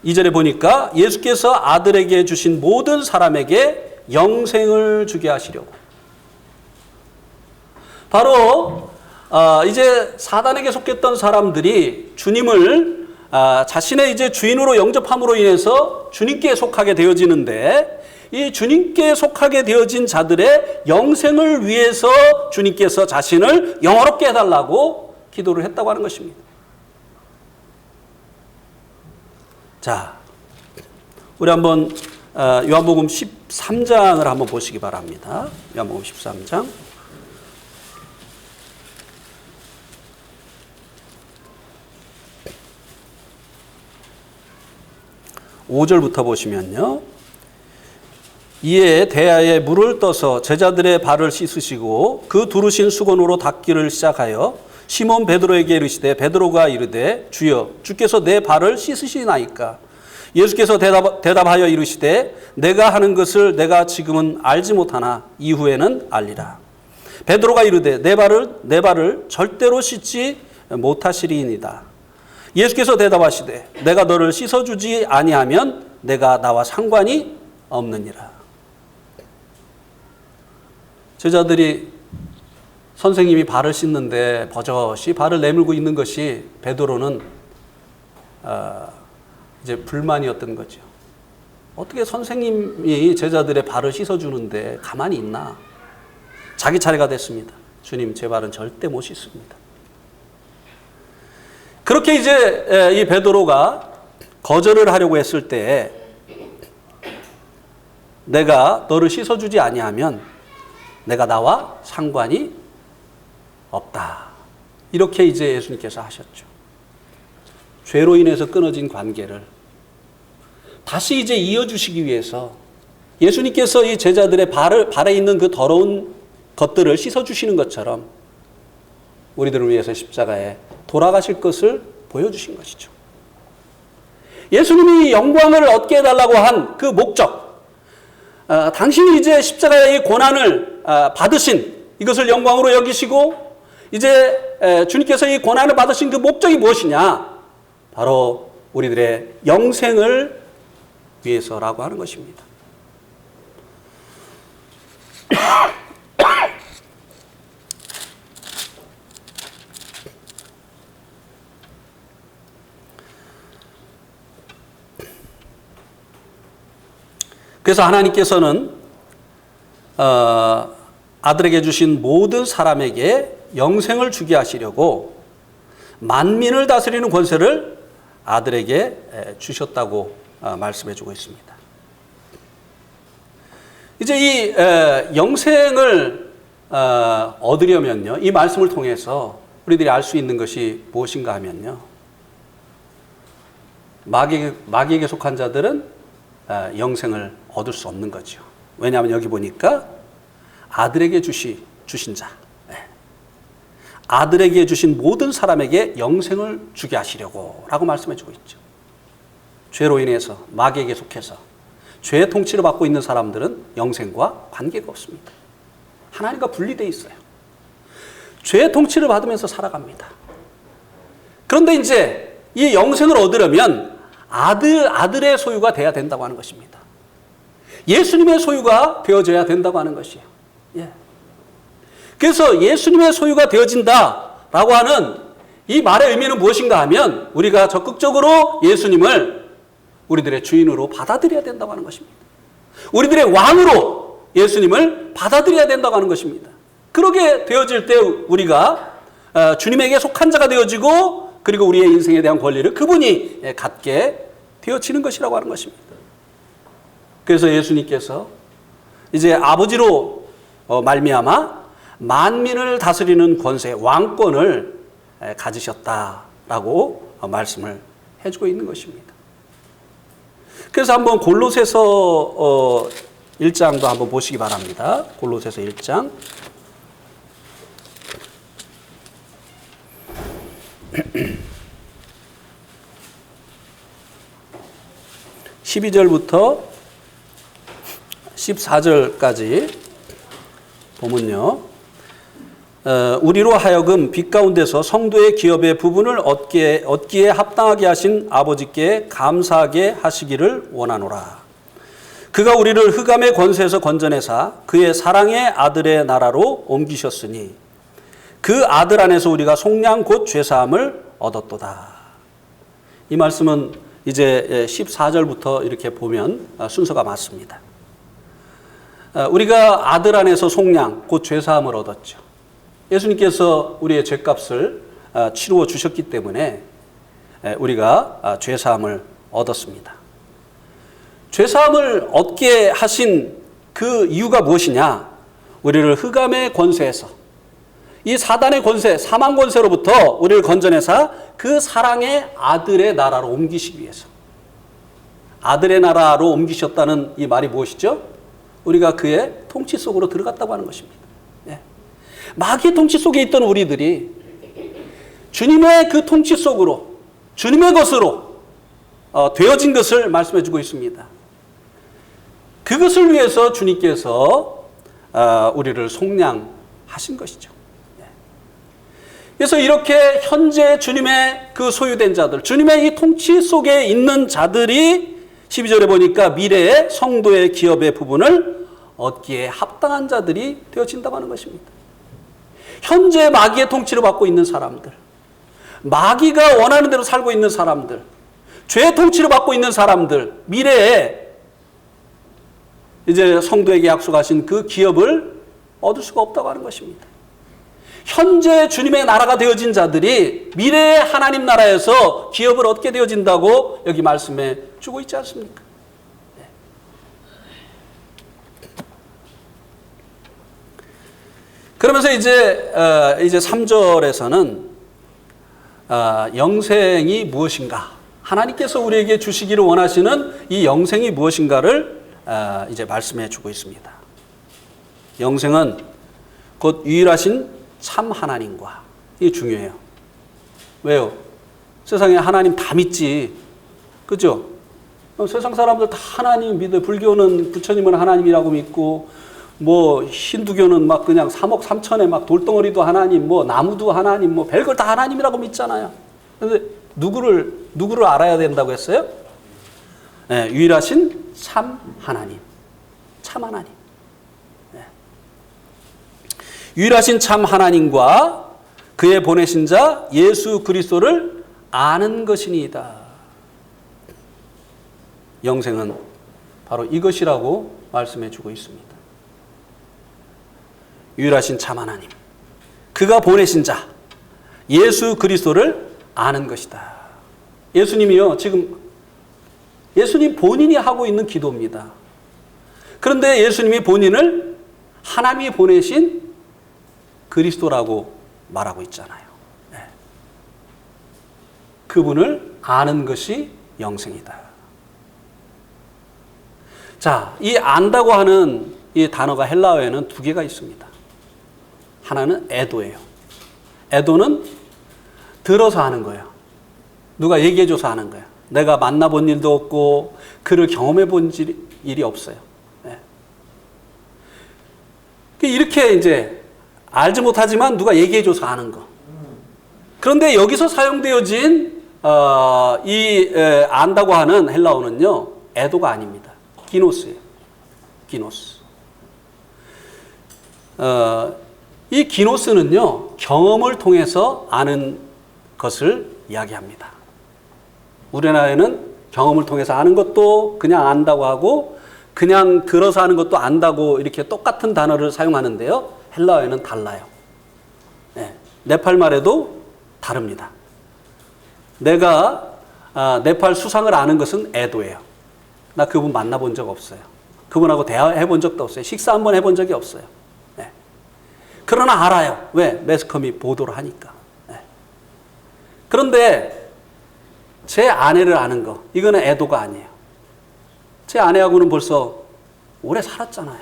이 절에 보니까 예수께서 아들에게 주신 모든 사람에게 영생을 주게 하시려고. 바로 이제 사단에게 속했던 사람들이 주님을 자신의 이제 주인으로 영접함으로 인해서 주님께 속하게 되어지는데, 이 주님께 속하게 되어진 자들의 영생을 위해서 주님께서 자신을 영화롭게 해달라고 기도를 했다고 하는 것입니다. 자, 우리 한번 요한복음 13장을 한번 보시기 바랍니다. 요한복음 13장. 5절부터 보시면요. 이에 대야에 물을 떠서 제자들의 발을 씻으시고 그 두르신 수건으로 닦기를 시작하여 시몬 베드로에게 이르시되, 베드로가 이르되 주여 주께서 내 발을 씻으시나이까? 예수께서 대답하여 이르시되 내가 하는 것을 내가 지금은 알지 못하나 이후에는 알리라. 베드로가 이르되 내 발을 절대로 씻지 못하시리이다. 예수께서 대답하시되 내가 너를 씻어주지 아니하면 내가 나와 상관이 없느니라. 제자들이 선생님이 발을 씻는데 버젓이 발을 내밀고 있는 것이 베드로는 이제 불만이었던 거죠. 어떻게 선생님이 제자들의 발을 씻어주는데 가만히 있나? 자기 차례가 됐습니다. 주님, 제 발은 절대 못 씻습니다. 그렇게 이제 이 베드로가 거절을 하려고 했을 때, 내가 너를 씻어주지 아니하면 내가 나와 상관이 없다. 이렇게 이제 예수님께서 하셨죠. 죄로 인해서 끊어진 관계를 다시 이제 이어주시기 위해서 예수님께서 이 제자들의 발에 있는 그 더러운 것들을 씻어주시는 것처럼 우리들을 위해서 십자가에 돌아가실 것을 보여주신 것이죠. 예수님이 영광을 얻게 해달라고 한 그 목적, 당신이 이제 십자가의 고난을 받으신 이것을 영광으로 여기시고 이제 주님께서 이 고난을 받으신 그 목적이 무엇이냐? 바로 우리들의 영생을 위해서라고 하는 것입니다. 그래서 하나님께서는 아들에게 주신 모든 사람에게 영생을 주게 하시려고 만민을 다스리는 권세를 아들에게 주셨다고 말씀해주고 있습니다. 이제 이 영생을 얻으려면요, 이 말씀을 통해서 우리들이 알 수 있는 것이 무엇인가 하면요, 마귀에게 속한 자들은 영생을 얻을 수 없는 거죠. 왜냐하면 여기 보니까 아들에게 주신 자, 아들에게 주신 모든 사람에게 영생을 주게 하시려고 라고 말씀해주고 있죠. 죄로 인해서 마귀에게 속해서 죄의 통치를 받고 있는 사람들은 영생과 관계가 없습니다. 하나님과 분리되어 있어요. 죄의 통치를 받으면서 살아갑니다. 그런데 이제 이 영생을 얻으려면 아들의 소유가 돼야 된다고 하는 것입니다. 예수님의 소유가 되어져야 된다고 하는 것이에요. 예. 그래서 예수님의 소유가 되어진다라고 하는 이 말의 의미는 무엇인가 하면 우리가 적극적으로 예수님을 우리들의 주인으로 받아들여야 된다고 하는 것입니다. 우리들의 왕으로 예수님을 받아들여야 된다고 하는 것입니다. 그렇게 되어질 때 우리가 주님에게 속한 자가 되어지고 그리고 우리의 인생에 대한 권리를 그분이 갖게 되어지는 것이라고 하는 것입니다. 그래서 예수님께서 이제 아버지로 말미암아 만민을 다스리는 권세, 왕권을 가지셨다라고 말씀을 해주고 있는 것입니다. 그래서 한번 골로새서 1장도 한번 보시기 바랍니다. 골로새서 1장. 12절부터 14절까지 보면요, 우리로 하여금 빛 가운데서 성도의 기업의 부분을 얻기에 합당하게 하신 아버지께 감사하게 하시기를 원하노라. 그가 우리를 흑암의 권세에서 건져내사 그의 사랑의 아들의 나라로 옮기셨으니 그 아들 안에서 우리가 속량 곧 죄사함을 얻었도다. 이 말씀은 이제 14절부터 이렇게 보면 순서가 맞습니다. 우리가 아들 안에서 속량 곧 죄사함을 얻었죠. 예수님께서 우리의 죄값을 치루어 주셨기 때문에 우리가 죄사함을 얻었습니다. 죄사함을 얻게 하신 그 이유가 무엇이냐? 우리를 흑암의 권세에서, 이 사단의 권세, 사망 권세로부터 우리를 건져내사 그 사랑의 아들의 나라로 옮기시기 위해서. 아들의 나라로 옮기셨다는 이 말이 무엇이죠? 우리가 그의 통치 속으로 들어갔다고 하는 것입니다. 마귀의 통치 속에 있던 우리들이 주님의 그 통치 속으로, 주님의 것으로 되어진 것을 말씀해 주고 있습니다. 그것을 위해서 주님께서 우리를 속량하신 것이죠. 그래서 이렇게 현재 주님의 그 소유된 자들, 주님의 이 통치 속에 있는 자들이 12절에 보니까 미래의 성도의 기업의 부분을 얻기에 합당한 자들이 되어진다고 하는 것입니다. 현재 마귀의 통치를 받고 있는 사람들, 마귀가 원하는 대로 살고 있는 사람들, 죄의 통치를 받고 있는 사람들, 미래에 이제 성도에게 약속하신 그 기업을 얻을 수가 없다고 하는 것입니다. 현재 주님의 나라가 되어진 자들이 미래의 하나님 나라에서 기업을 얻게 되어진다고 여기 말씀해 주고 있지 않습니까? 그러면서 이제 3절에서는 영생이 무엇인가, 하나님께서 우리에게 주시기를 원하시는 이 영생이 무엇인가를 이제 말씀해 주고 있습니다. 영생은 곧 유일하신 참 하나님과, 이게 중요해요. 왜요? 세상에 하나님 다 믿지, 그죠? 세상 사람들 다 하나님 믿어요. 불교는 부처님은 하나님이라고 믿고, 뭐 힌두교는 막 그냥 3억 3천에 막 돌덩어리도 하나님, 뭐 나무도 하나님, 뭐 별걸 다 하나님이라고 믿잖아요. 근데 누구를 알아야 된다고 했어요? 네, 유일하신 참 하나님. 참 하나님. 네. 유일하신 참 하나님과 그의 보내신 자 예수 그리스도를 아는 것이니이다. 영생은 바로 이것이라고 말씀해 주고 있습니다. 유일하신 참 하나님, 그가 보내신 자 예수 그리스도를 아는 것이다. 예수님이요, 지금 예수님 본인이 하고 있는 기도입니다. 그런데 예수님이 본인을 하나님이 보내신 그리스도라고 말하고 있잖아요. 네. 그분을 아는 것이 영생이다. 자, 이 안다고 하는 이 단어가 헬라어에는 두 개가 있습니다. 하나는 에도예요. 에도는 들어서 하는 거예요. 누가 얘기해줘서 하는 거예요. 내가 만나본 일도 없고 그를 경험해 본 일이 없어요. 네. 이렇게 이제 알지 못하지만 누가 얘기해줘서 아는 거. 그런데 여기서 사용되어진 안다고 하는 헬라어는요, 에도가 아닙니다. 기노스예요. 기노스. 이 기노스는요, 경험을 통해서 아는 것을 이야기합니다. 우리나라에는 경험을 통해서 아는 것도 그냥 안다고 하고 그냥 들어서 아는 것도 안다고 이렇게 똑같은 단어를 사용하는데요, 헬라어에는 달라요. 네, 네팔 말에도 다릅니다. 내가 네팔 수상을 아는 것은 에도예요. 나 그분 만나본 적 없어요. 그분하고 대화해본 적도 없어요. 식사 한번 해본 적이 없어요. 네. 그러나 알아요. 왜? 매스컴이 보도를 하니까. 네. 그런데 제 아내를 아는 거, 이거는 애도가 아니에요. 제 아내하고는 벌써 오래 살았잖아요.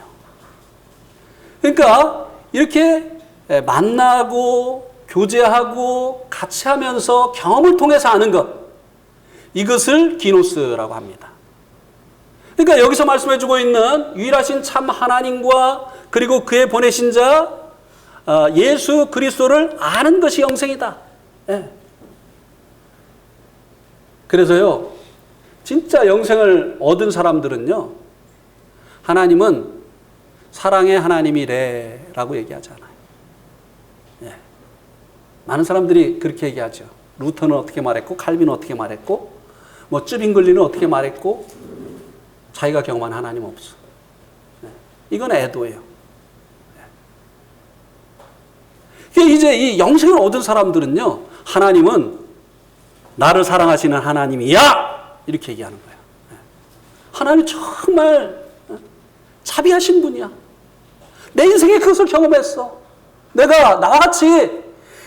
그러니까 이렇게 만나고 교제하고 같이 하면서 경험을 통해서 아는 것, 이것을 기노스라고 합니다. 그러니까 여기서 말씀해주고 있는 유일하신 참 하나님과 그리고 그의 보내신 자 예수 그리스도를 아는 것이 영생이다. 네. 그래서요, 진짜 영생을 얻은 사람들은요, 하나님은 사랑의 하나님이래라고 얘기하잖아요. 네. 많은 사람들이 그렇게 얘기하죠. 루터는 어떻게 말했고, 칼빈은 어떻게 말했고, 뭐 쯔빙글리는 어떻게 말했고, 자기가 경험한 하나님 없어. 네. 이건 애도예요. 네. 이제 이 영생을 얻은 사람들은요, 하나님은 나를 사랑하시는 하나님이야! 이렇게 얘기하는 거예요. 네. 하나님 정말 자비하신 분이야. 내 인생에 그것을 경험했어. 내가 나같이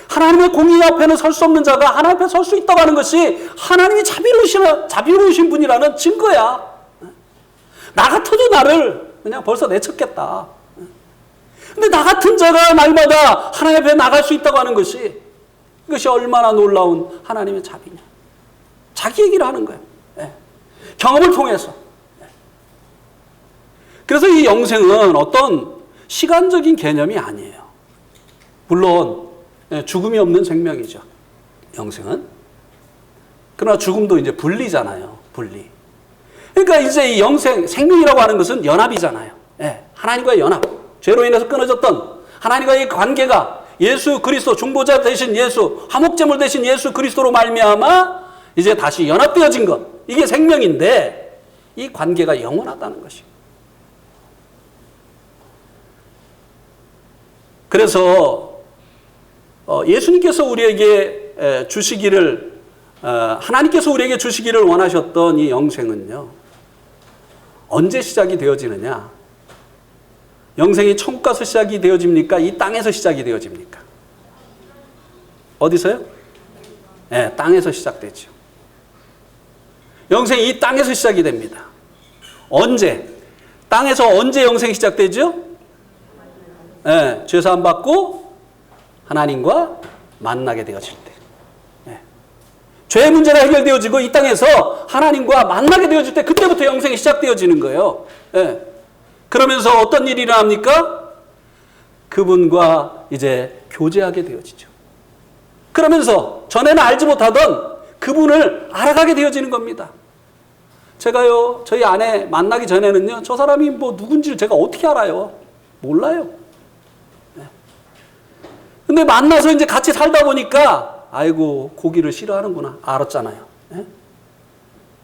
하나님의 공의 앞에는 설 수 없는 자가 하나님 앞에 설 수 있다고 하는 것이 하나님이 자비로우신 분이라는 증거야. 나 같아도 나를 그냥 벌써 내쳤겠다. 근데 나 같은 자가 날마다 하나님 앞에 나갈 수 있다고 하는 것이, 이것이 얼마나 놀라운 하나님의 자비냐. 자기 얘기를 하는 거예요. 네. 경험을 통해서. 네. 그래서 이 영생은 어떤 시간적인 개념이 아니에요. 물론 죽음이 없는 생명이죠, 영생은. 그러나 죽음도 이제 분리잖아요. 분리. 그러니까 이제 이 영생, 생명이라고 하는 것은 연합이잖아요. 예, 하나님과의 연합. 죄로 인해서 끊어졌던 하나님과의 관계가 예수 그리스도, 중보자 되신 예수, 화목제물 되신 예수 그리스도로 말미암아 이제 다시 연합되어진 것. 이게 생명인데 이 관계가 영원하다는 것이에요. 그래서 예수님께서 우리에게 주시기를, 하나님께서 우리에게 주시기를 원하셨던 이 영생은요, 언제 시작이 되어지느냐? 영생이 천국 가서 시작이 되어집니까? 이 땅에서 시작이 되어집니까? 어디서요? 네, 땅에서 시작되죠. 영생이 이 땅에서 시작이 됩니다. 언제? 땅에서 언제 영생이 시작되죠? 네, 죄사함 받고 하나님과 만나게 되어질 때. 네. 죄의 문제가 해결되어지고 이 땅에서 하나님과 만나게 되어질 때, 그때부터 영생이 시작되어지는 거예요. 네. 그러면서 어떤 일이 일어납니까? 그분과 이제 교제하게 되어지죠. 그러면서 전에는 알지 못하던 그분을 알아가게 되어지는 겁니다. 제가요, 저희 아내 만나기 전에는요, 저 사람이 뭐 누군지를 제가 어떻게 알아요? 몰라요. 근데 만나서 이제 같이 살다 보니까, 아이고, 고기를 싫어하는구나. 알았잖아요.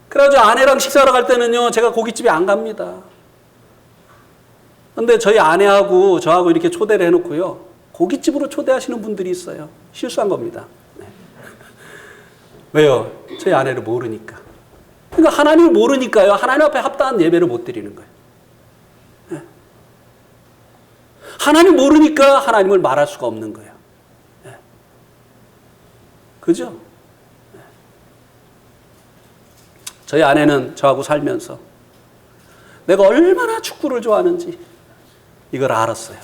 그래가지고 아내랑 식사하러 갈 때는요, 제가 고깃집에 안 갑니다. 근데 저희 아내하고 저하고 이렇게 초대를 해놓고요, 고깃집으로 초대하시는 분들이 있어요. 실수한 겁니다. 왜요? 저희 아내를 모르니까. 그러니까 하나님을 모르니까요, 하나님 앞에 합당한 예배를 못 드리는 거예요. 하나님 모르니까 하나님을 말할 수가 없는 거예요. 그죠? 저희 아내는 저하고 살면서 내가 얼마나 축구를 좋아하는지 이걸 알았어요.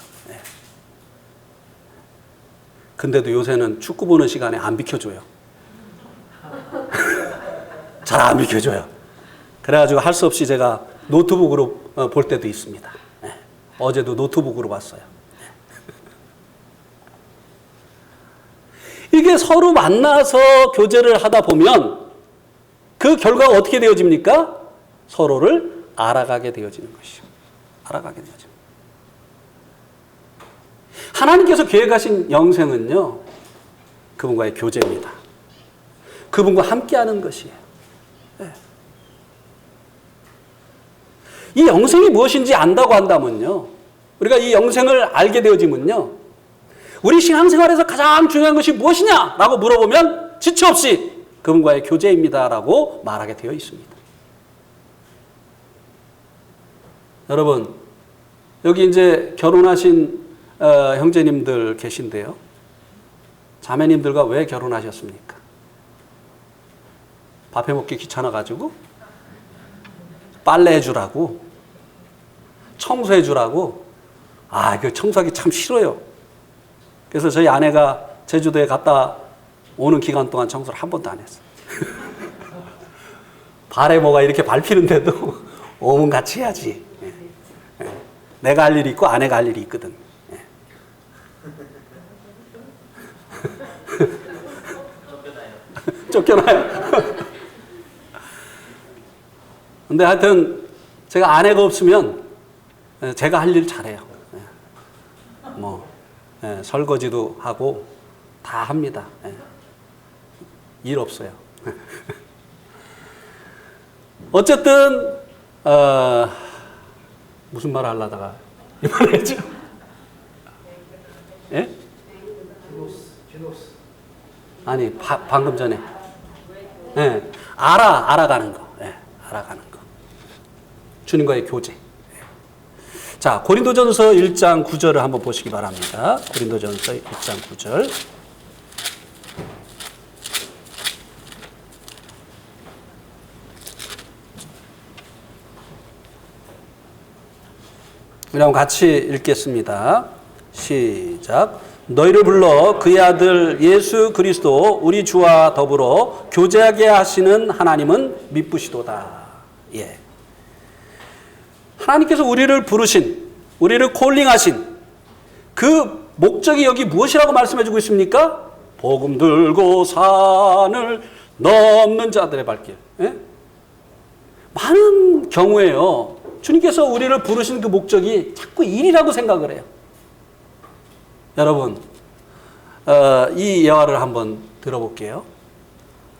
근데도 요새는 축구 보는 시간에 안 비켜줘요. 잘 안 비켜줘요. 그래가지고 할 수 없이 제가 노트북으로 볼 때도 있습니다. 어제도 노트북으로 봤어요. 이게 서로 만나서 교제를 하다 보면 그 결과가 어떻게 되어집니까? 서로를 알아가게 되어지는 것이죠. 알아가게 되어집니다. 하나님께서 계획하신 영생은요, 그분과의 교제입니다. 그분과 함께하는 것이에요. 이 영생이 무엇인지 안다고 한다면요, 우리가 이 영생을 알게 되어지면요, 우리 신앙생활에서 가장 중요한 것이 무엇이냐라고 물어보면 지체 없이 그분과의 교제입니다라고 말하게 되어 있습니다. 여러분, 여기 이제 결혼하신 형제님들 계신데요, 자매님들과 왜 결혼하셨습니까? 밥 해먹기 귀찮아가지고? 빨래 해주라고? 청소해주라고? 아, 그 청소하기 참 싫어요. 그래서 저희 아내가 제주도에 갔다 오는 기간 동안 청소를 한 번도 안 했어요. 발에 뭐가 이렇게 밟히는데도 오면 같이 해야지. 내가 할 일이 있고 아내가 할 일이 있거든. 쫓겨나요. 근데 하여튼 제가 아내가 없으면 제가 할 일 잘해요. 설거지도 하고 다 합니다. 일 없어요. 어쨌든 무슨 말 하려다가 이 말 했죠? 예? 아니 방금 전에 알아가는 거. 알아가는 거. 주님과의 교제. 자, 고린도전서 1장 9절을 한번 보시기 바랍니다. 고린도전서 1장 9절. 우리 한번 같이 읽겠습니다. 시작. 너희를 불러 그의 아들 예수 그리스도 우리 주와 더불어 교제하게 하시는 하나님은 미쁘시도다. 예. 하나님께서 우리를 부르신, 우리를 콜링하신 그 목적이 여기 무엇이라고 말씀해주고 있습니까? 복음 들고 산을 넘는 자들의 발길. 예? 많은 경우에요, 주님께서 우리를 부르신 그 목적이 자꾸 일이라고 생각을 해요. 여러분, 이 예화를 한번 들어볼게요.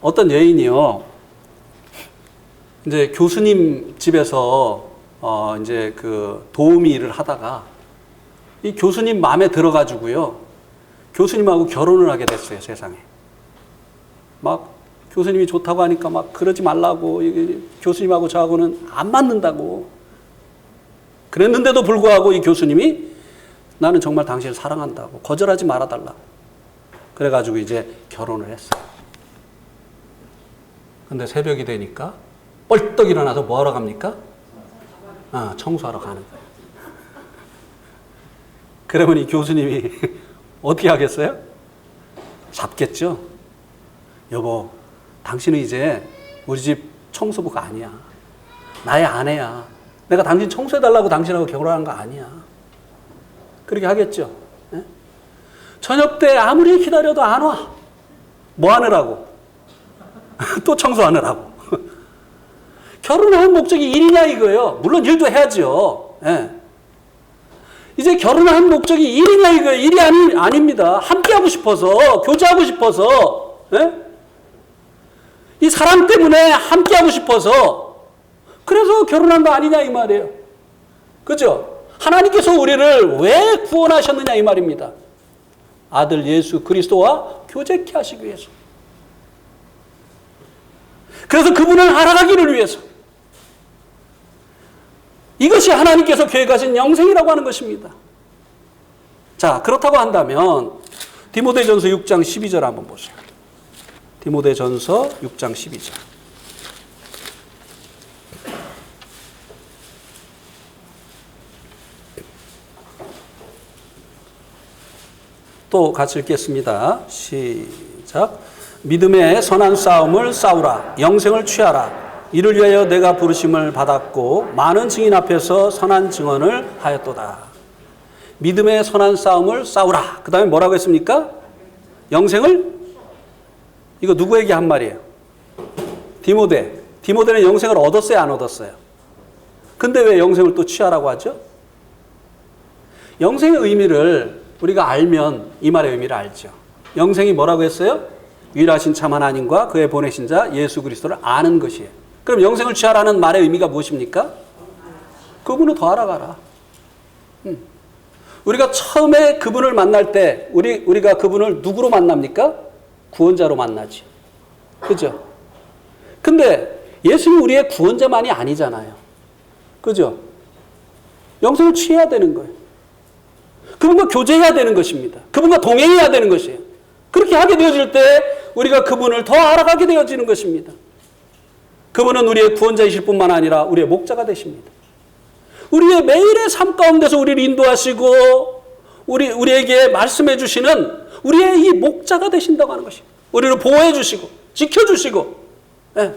어떤 여인이요, 이제 교수님 집에서 이제 그 도우미 일을 하다가 이 교수님 마음에 들어가지고요, 교수님하고 결혼을 하게 됐어요, 세상에. 막 교수님이 좋다고 하니까 막 그러지 말라고, 교수님하고 저하고는 안 맞는다고. 그랬는데도 불구하고 이 교수님이 나는 정말 당신을 사랑한다고, 거절하지 말아달라고. 그래가지고 이제 결혼을 했어요. 근데 새벽이 되니까 벌떡 일어나서 뭐 하러 갑니까? 청소하러 가는 거예요. 그러면 이 교수님이 어떻게 하겠어요? 잡겠죠? 여보, 당신은 이제 우리 집 청소부가 아니야. 나의 아내야. 내가 당신 청소해달라고 당신하고 결혼한 거 아니야. 그렇게 하겠죠. 예? 저녁 때 아무리 기다려도 안 와. 뭐 하느라고? 또 청소하느라고. 결혼한 목적이 일이냐 이거예요. 물론 일도 해야죠. 예. 이제 결혼한 목적이 일이냐 이거예요. 일이 아닙니다. 함께하고 싶어서, 교제하고 싶어서, 예? 이 사람 때문에 함께하고 싶어서, 그래서 결혼한 거 아니냐 이 말이에요. 그죠? 하나님께서 우리를 왜 구원하셨느냐 이 말입니다. 아들 예수 그리스도와 교제케 하시기 위해서. 그래서 그분을 알아가기를 위해서. 이것이 하나님께서 계획하신 영생이라고 하는 것입니다. 자, 그렇다고 한다면 디모데전서 6장 12절 한번 보세요. 디모데전서 6장 12절. 또 같이 읽겠습니다. 시작. 믿음의 선한 싸움을 싸우라. 영생을 취하라. 이를 위하여 내가 부르심을 받았고 많은 증인 앞에서 선한 증언을 하였도다. 믿음의 선한 싸움을 싸우라. 그 다음에 뭐라고 했습니까? 영생을? 이거 누구에게 한 말이에요? 디모데. 디모데는 영생을 얻었어요, 안 얻었어요? 근데 왜 영생을 또 취하라고 하죠? 영생의 의미를 우리가 알면 이 말의 의미를 알죠. 영생이 뭐라고 했어요? 유일하신 참 하나님과 그의 보내신 자 예수 그리스도를 아는 것이에요. 그럼 영생을 취하라는 말의 의미가 무엇입니까? 그분을 더 알아가라. 우리가 처음에 그분을 만날 때 우리가 그분을 누구로 만납니까? 구원자로 만나지. 그죠? 근데 예수는 우리의 구원자만이 아니잖아요. 그죠? 영생을 취해야 되는 거예요. 그분과 교제해야 되는 것입니다. 그분과 동행해야 되는 것이에요. 그렇게 하게 되어질 때 우리가 그분을 더 알아가게 되어지는 것입니다. 그분은 우리의 구원자이실 뿐만 아니라 우리의 목자가 되십니다. 우리의 매일의 삶 가운데서 우리를 인도하시고 우리에게 말씀해 주시는 우리의 이 목자가 되신다고 하는 것입니다. 우리를 보호해 주시고 지켜주시고 네.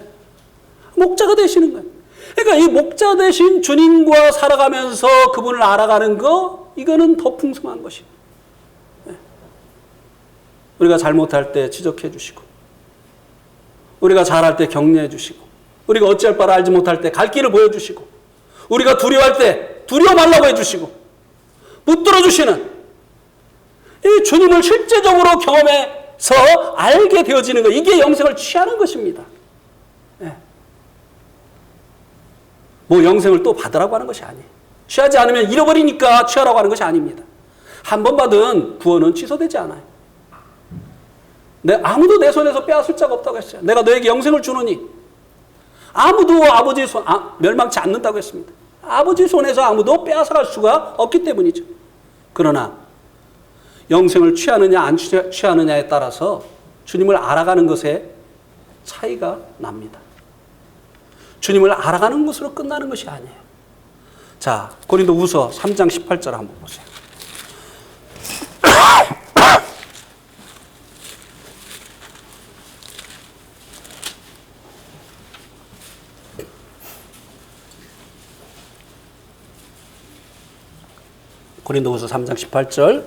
목자가 되시는 거예요. 그러니까 이 목자 되신 주님과 살아가면서 그분을 알아가는 거 이거는 더 풍성한 것입니다. 네. 우리가 잘못할 때 지적해 주시고 우리가 잘할 때 격려해 주시고 우리가 어찌할 바를 알지 못할 때 갈 길을 보여주시고 우리가 두려워할 때 두려워 말라고 해주시고 붙들어 주시는 이 주님을 실제적으로 경험해서 알게 되어지는 것, 이게 영생을 취하는 것입니다. 네. 뭐 영생을 또 받으라고 하는 것이 아니에요. 취하지 않으면 잃어버리니까 취하라고 하는 것이 아닙니다. 한 번 받은 구원은 취소되지 않아요. 아무도 내 손에서 빼앗을 자가 없다고 했어요. 내가 너에게 영생을 주노니 아무도 아버지의 손, 멸망치 않는다고 했습니다. 아버지 손에서 아무도 빼앗아갈 수가 없기 때문이죠. 그러나 영생을 취하느냐 안 취하느냐에 따라서 주님을 알아가는 것에 차이가 납니다. 주님을 알아가는 것으로 끝나는 것이 아니에요. 자, 고린도후서 3장 18절 한번 보세요. 고린도후서 3장 18절.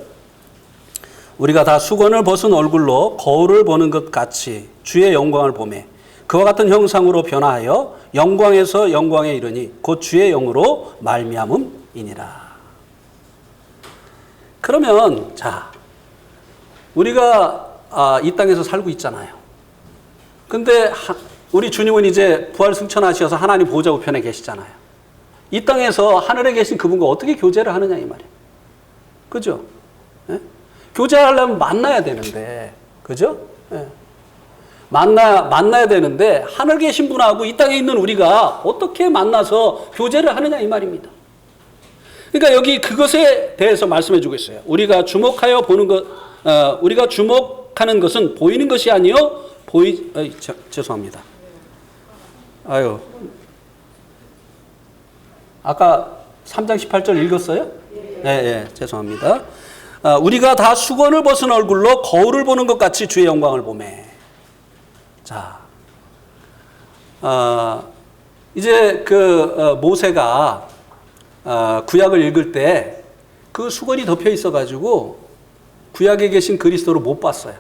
우리가 다 수건을 벗은 얼굴로 거울을 보는 것 같이 주의 영광을 보매 그와 같은 형상으로 변화하여 영광에서 영광에 이르니 곧 주의 영으로 말미암음이니라. 그러면 자, 우리가 이 땅에서 살고 있잖아요. 근데 우리 주님은 이제 부활 승천하셔서 하나님 보좌 우편에 계시잖아요. 이 땅에서 하늘에 계신 그분과 어떻게 교제를 하느냐 이 말이에요. 그죠? 예? 교제하려면 만나야 되는데, 그죠? 예. 만나야 되는데, 하늘 계신 분하고 이 땅에 있는 우리가 어떻게 만나서 교제를 하느냐 이 말입니다. 그러니까 여기 그것에 대해서 말씀해 주고 있어요. 우리가 주목하여 보는 것, 우리가 주목하는 것은 보이는 것이 아니요, 죄송합니다. 아까 3장 18절 읽었어요? 네, 죄송합니다. 우리가 다 수건을 벗은 얼굴로 거울을 보는 것 같이 주의 영광을 보매. 자, 이제 모세가 구약을 읽을 때 그 수건이 덮여 있어가지고 구약에 계신 그리스도를 못 봤어요.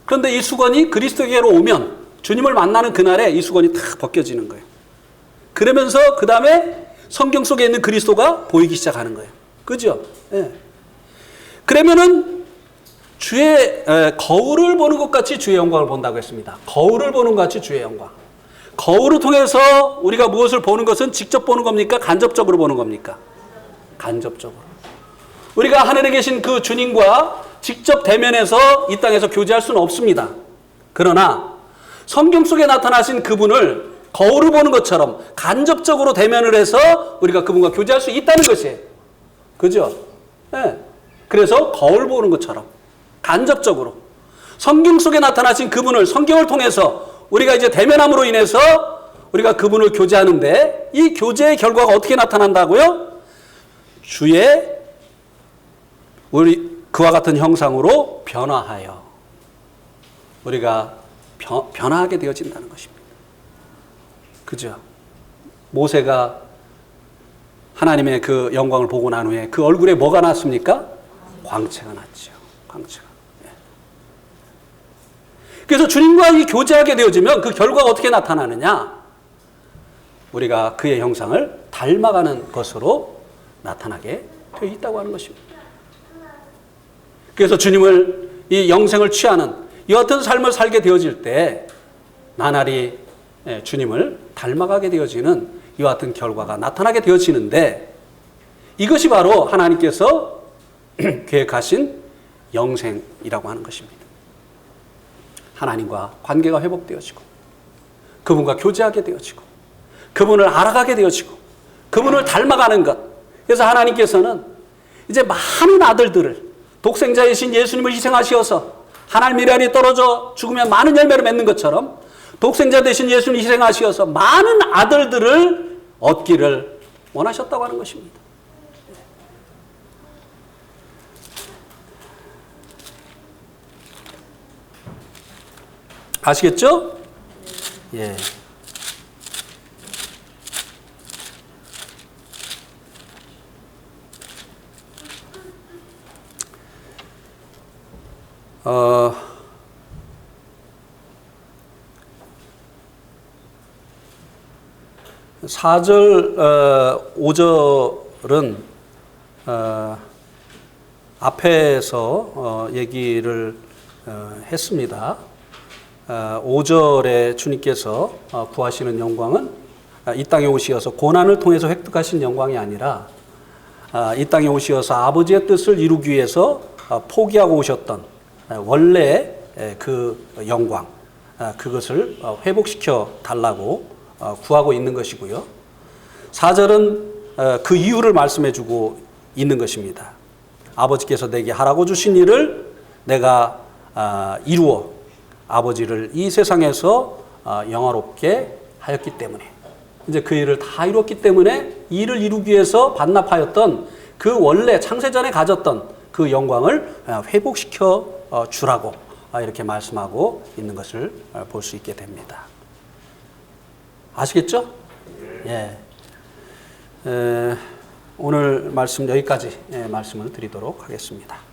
그런데 이 수건이 그리스도에게로 오면 주님을 만나는 그날에 이 수건이 탁 벗겨지는 거예요. 그러면서 그 다음에 성경 속에 있는 그리스도가 보이기 시작하는 거예요. 그죠? 예. 그러면은 주의 거울을 보는 것 같이 주의 영광을 본다고 했습니다. 거울을 보는 것 같이 주의 영광. 거울을 통해서 우리가 무엇을 보는 것은 직접 보는 겁니까? 간접적으로 보는 겁니까? 간접적으로. 우리가 하늘에 계신 그 주님과 직접 대면해서 이 땅에서 교제할 수는 없습니다. 그러나 성경 속에 나타나신 그분을 거울을 보는 것처럼 간접적으로 대면을 해서 우리가 그분과 교제할 수 있다는 것이에요. 그죠? 네. 그래서 거울 보는 것처럼 간접적으로 성경 속에 나타나신 그분을 성경을 통해서 우리가 이제 대면함으로 인해서 우리가 그분을 교제하는데 이 교제의 결과가 어떻게 나타난다고요? 주의 우리 그와 같은 형상으로 변화하여 우리가 변화하게 되어진다는 것입니다. 그죠? 모세가 하나님의 그 영광을 보고 난 후에 그 얼굴에 뭐가 났습니까? 광채가 났죠. 광채가. 그래서 주님과 이 교제하게 되어지면 그 결과가 어떻게 나타나느냐? 우리가 그의 형상을 닮아가는 것으로 나타나게 되어 있다고 하는 것입니다. 그래서 주님을 이 영생을 취하는 이 어떤 삶을 살게 되어질 때 나날이 주님을 닮아가게 되어지는 이와 같은 결과가 나타나게 되어지는데 이것이 바로 하나님께서 계획하신 영생이라고 하는 것입니다. 하나님과 관계가 회복되어지고 그분과 교제하게 되어지고 그분을 알아가게 되어지고 그분을 닮아가는 것. 그래서 하나님께서는 이제 많은 아들들을 독생자이신 예수님을 희생하시어서 하나님 미련이 떨어져 죽으면 많은 열매를 맺는 것처럼 독생자 되신 예수님을 희생하시어서 많은 아들들을 얻기를 원하셨다고 하는 것입니다. 아시겠죠? 예. (4절) (5절은) 앞에서 얘기를 했습니다. 5절에 주님께서 구하시는 영광은 이 땅에 오시어서 고난을 통해서 획득하신 영광이 아니라 이 땅에 오시어서 아버지의 뜻을 이루기 위해서 포기하고 오셨던 원래 그 영광, 그것을 회복시켜 달라고 구하고 있는 것이고요. 4절은 그 이유를 말씀해 주고 있는 것입니다. 아버지께서 내게 하라고 주신 일을 내가 이루어 아버지를 이 세상에서 영화롭게 하였기 때문에 이제 그 일을 다 이뤘기 때문에 이 일을 이루기 위해서 반납하였던 그 원래 창세전에 가졌던 그 영광을 회복시켜 주라고 이렇게 말씀하고 있는 것을 볼 수 있게 됩니다. 아시겠죠? 예. 오늘 말씀 여기까지 말씀을 드리도록 하겠습니다.